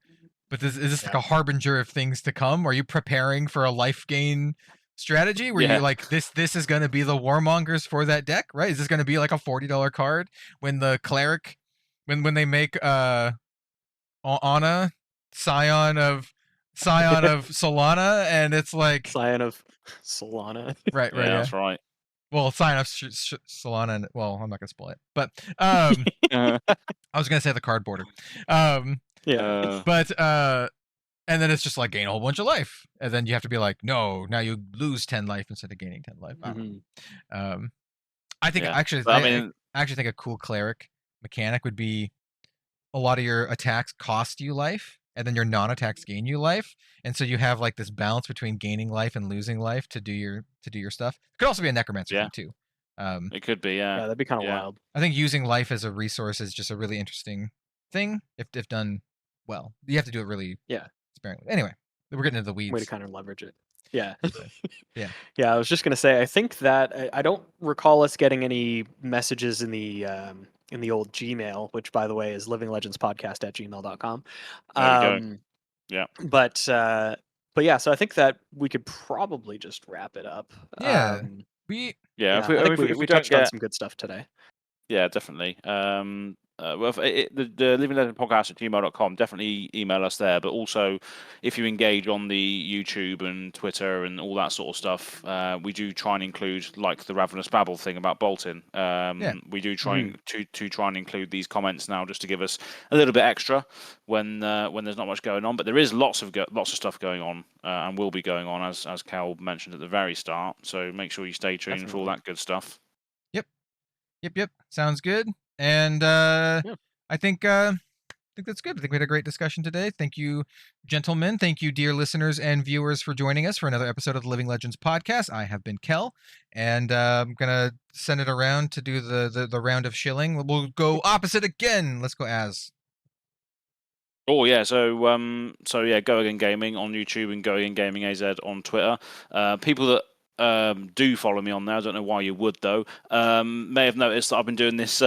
But is this like a harbinger of things to come? Are you preparing for a life gain strategy where you're like, this is going to be the warmongers for that deck, right? Is this going to be like a $40 card when the cleric, when they make Anna Scion of Solana, and it's like Scion of Solana. right, Yeah, that's right. Well, Scion of Solana, and well, I'm not gonna spoil it, but I was gonna say the card border. But and then it's just like gain a whole bunch of life, and then you have to be like, no, now you lose 10 life instead of gaining 10 life. I think actually, I actually think a cool cleric mechanic would be a lot of your attacks cost you life, and then your non-attacks gain you life, and so you have like this balance between gaining life and losing life to do your stuff. It could also be a necromancer thing too. It could be, yeah. That'd be kind of wild. I think using life as a resource is just a really interesting thing if done well. You have to do it really sparingly. Anyway, we're getting into the weeds. Way to kind of leverage it. Yeah. Yeah. Yeah, I was just gonna say, I think that I don't recall us getting any messages in the old Gmail, which by the way is livinglegendspodcast@gmail.com. There we go. Yeah. But yeah, so I think that we could probably just wrap it up. Yeah. We touched on some good stuff today. Yeah, definitely. Well, the Living Legend Podcast at gmail.com, definitely email us there. But also, if you engage on the YouTube and Twitter and all that sort of stuff, we do try and include, like the Ravenous Babble thing about Bolton. We do try to try and include these comments now, just to give us a little bit extra when there's not much going on. But there is lots of stuff going on, and will be going on, as Kel mentioned at the very start. So make sure you stay tuned for all that good stuff. Yep. Sounds good. And I think that's good. I think we had a great discussion today. Thank you, gentlemen. Thank you, dear listeners and viewers, for joining us for another episode of the Living Legends podcast. I have been Kel, and I'm gonna send it around to do the round of shilling. We'll go opposite again. Let's go Azz. Oh yeah, so Goarin Gaming on YouTube and Goarin Gaming AZ on Twitter. People that do follow me on there, I don't know why you would though, may have noticed that I've been doing this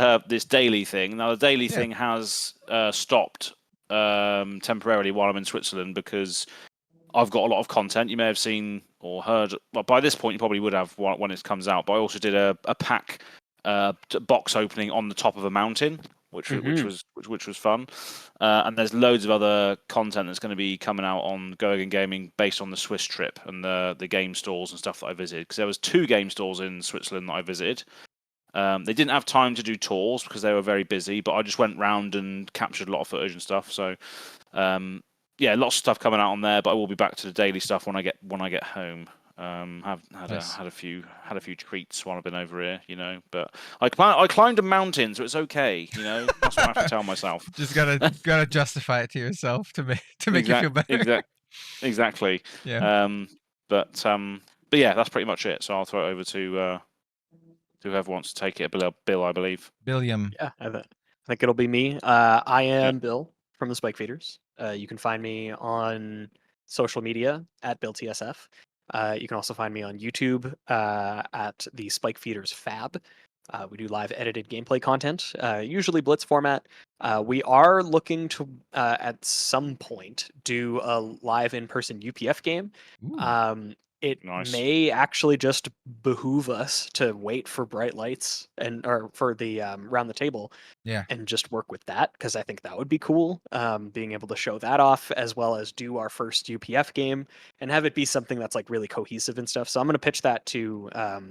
daily thing. Now the daily thing has stopped temporarily while I'm in Switzerland, because I've got a lot of content. You may have seen or heard, well, by this point you probably would have when it comes out, but I also did a pack box opening on the top of a mountain, which was fun, and there's loads of other content that's going to be coming out on Goarin Gaming based on the Swiss trip and the game stores and stuff that I visited, because there was 2 game stores in Switzerland that I visited. They didn't have time to do tours because they were very busy, but I just went round and captured a lot of footage and stuff. So lots of stuff coming out on there, but I will be back to the daily stuff when I get home. Had a few treats while I've been over here, but I climbed a mountain, so it's okay, that's what I have to tell myself. Just gotta justify it to yourself to make you feel better. Exactly. Yeah. But yeah, that's pretty much it. So I'll throw it over to whoever wants to take it. Bill, I believe. Billiam. Yeah, I think it'll be me. I am Bill from the Spike Feeders. You can find me on social media at BillTSF. You can also find me on YouTube at the Spike Feeders FAB. We do live edited gameplay content, usually Blitz format. We are looking to, at some point, do a live in-person UPF game. It may actually just behoove us to wait for bright lights or for the round the table, and just work with that, because I think that would be cool. Being able to show that off, as well as do our first UPF game and have it be something that's like really cohesive and stuff. So I'm going to pitch that to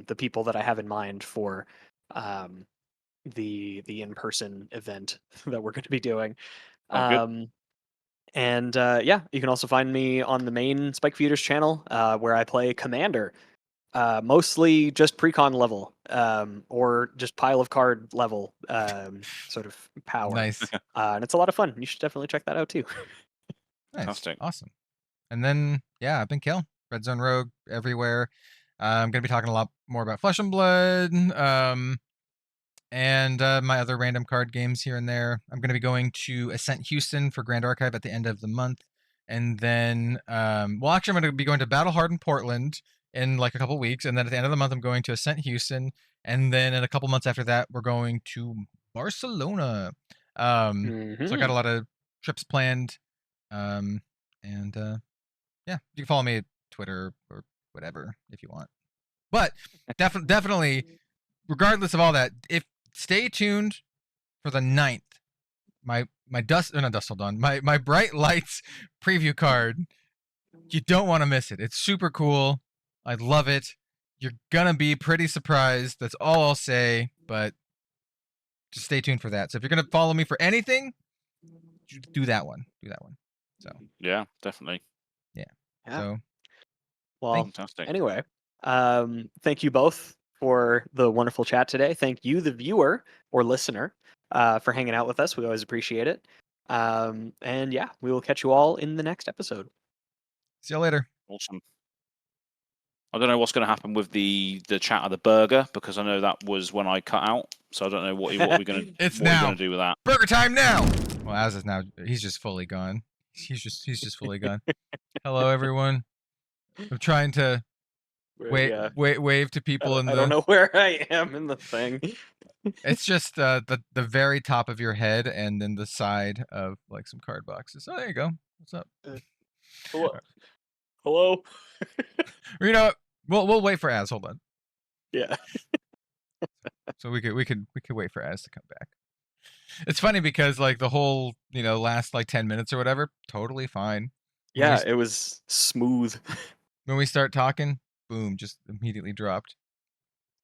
the people that I have in mind for the in-person event that we're going to be doing. And you can also find me on the main Spike Feeders channel, where I play Commander, mostly just precon level, or just pile of card level sort of power. Nice. And it's a lot of fun. You should definitely check that out too. Nice. Fantastic. Awesome. And then I've been Kel, Red Zone Rogue everywhere. I'm gonna be talking a lot more about Flesh and Blood, and my other random card games here and there. I'm going to be going to Ascent Houston for Grand Archive at the end of the month. And then, I'm going to be going to Battle Hardened Portland in like a couple weeks, and then at the end of the month I'm going to Ascent Houston, and then in a couple months after that we're going to Barcelona. So I got a lot of trips planned, and yeah, you can follow me at Twitter or whatever if you want. But definitely, regardless of all that, stay tuned for the 9th. My Bright Lights preview card. You don't want to miss it. It's super cool. I love it. You're gonna be pretty surprised. That's all I'll say. But just stay tuned for that. So if you're gonna follow me for anything, do that one. So yeah, definitely. Yeah. Yeah. So well, fantastic. Anyway, thank you both for the wonderful chat today. Thank you, the viewer or listener, for hanging out with us. We always appreciate it. And yeah, we will catch you all in the next episode. See you later. Awesome. I don't know what's going to happen with the chat of the burger, because I know that was when I cut out. So I don't know what we're going to do with that. Burger time now. Well, Azz is now. He's just fully gone. He's just fully gone. Hello, everyone. I'm trying to wave to people in the. I don't know where I am in the thing. It's just the very top of your head and then the side of like some card boxes. So there you go. What's up? Hello. You know what? We'll wait for Azz. Hold on. Yeah. So we could wait for Azz to come back. It's funny because like the whole last like 10 minutes or whatever, totally fine. Yeah, it was smooth. When we start talking, boom, just immediately dropped.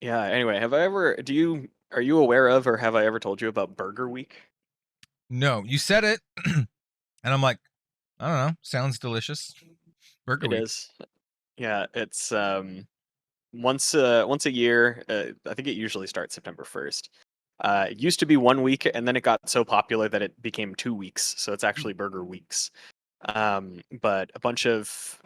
Yeah. Anyway, are you aware of, or have I ever told you about Burger Week? No, you said it, and I'm like, I don't know, sounds delicious. Burger Week. It is. Yeah, it's once a year. I think it usually starts September 1st. It used to be 1 week, and then it got so popular that it became 2 weeks. So it's actually Burger Weeks. But a bunch of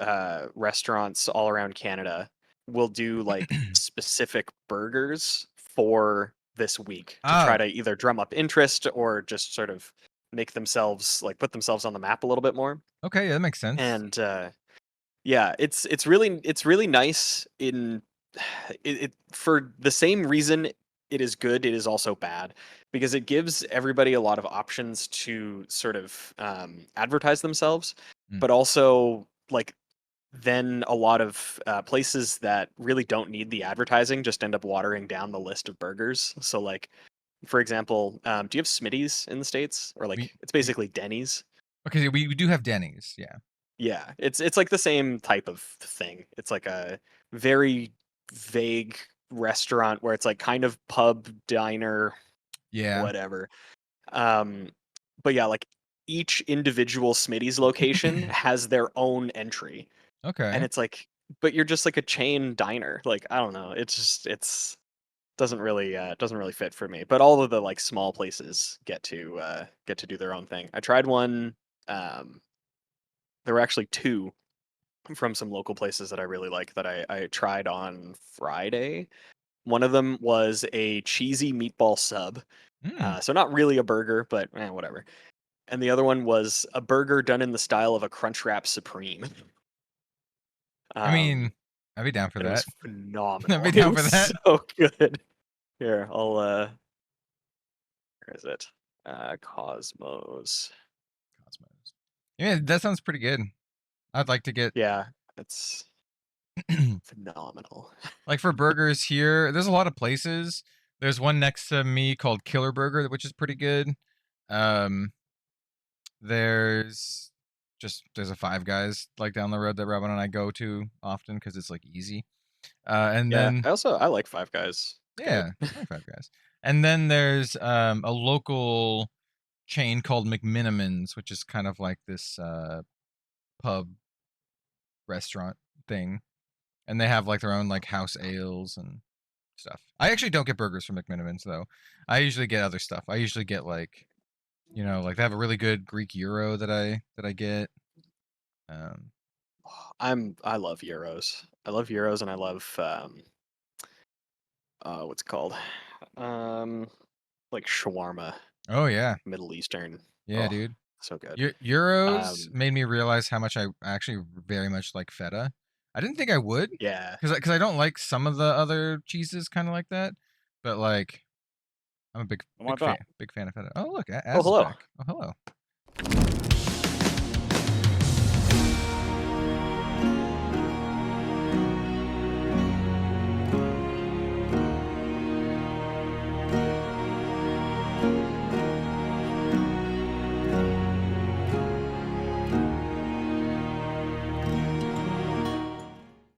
restaurants all around Canada will do like specific burgers for this week to try to either drum up interest or just sort of make themselves put themselves on the map a little bit more. Okay, yeah, that makes sense. And yeah, it's really nice in it for the same reason it is good, it is also bad, because it gives everybody a lot of options to sort of advertise themselves, but also like then a lot of places that really don't need the advertising just end up watering down the list of burgers. So like, for example, do you have Smitty's in the States? Or like, it's basically Denny's. Okay, we do have Denny's, yeah. Yeah, it's like the same type of thing. It's like a very vague restaurant where it's like kind of pub, diner, whatever. But yeah, like each individual Smitty's location has their own entry. Okay. And it's like, but you're just like a chain diner. Like, I don't know. It's doesn't really fit for me. But all of the like small places get to do their own thing. I tried one. There were actually 2 from some local places that I really like that I tried on Friday. One of them was a cheesy meatball sub. So not really a burger, but whatever. And the other one was a burger done in the style of a Crunchwrap Supreme. I mean, I'd be down for that. It was phenomenal. I'd be down for that. So good. Here, I'll where is it? Cosmos. Yeah, that sounds pretty good. I'd like to get. Yeah, it's phenomenal. Like for burgers here, there's a lot of places. There's one next to me called Killer Burger, which is pretty good. There's a Five Guys like down the road that Robin and I go to often because it's like easy. And then I like Five Guys. Yeah, I like Five Guys. And then there's a local chain called McMinimans, which is kind of like this pub restaurant thing, and they have like their own like house ales and stuff. I actually don't get burgers from McMinimans though. I usually get other stuff. I usually get like like they have a really good Greek gyro that I get. I love gyros. I love gyros, and I love what's it called? Like shawarma. Oh yeah. Middle Eastern. Yeah, dude. So good. Gyros made me realize how much I actually very much like feta. I didn't think I would, Yeah. because I don't like some of the other cheeses kind of like that, but like I'm a big Am I fan, back? big fan of feta. Oh look, Azz is hello. back. Oh hello.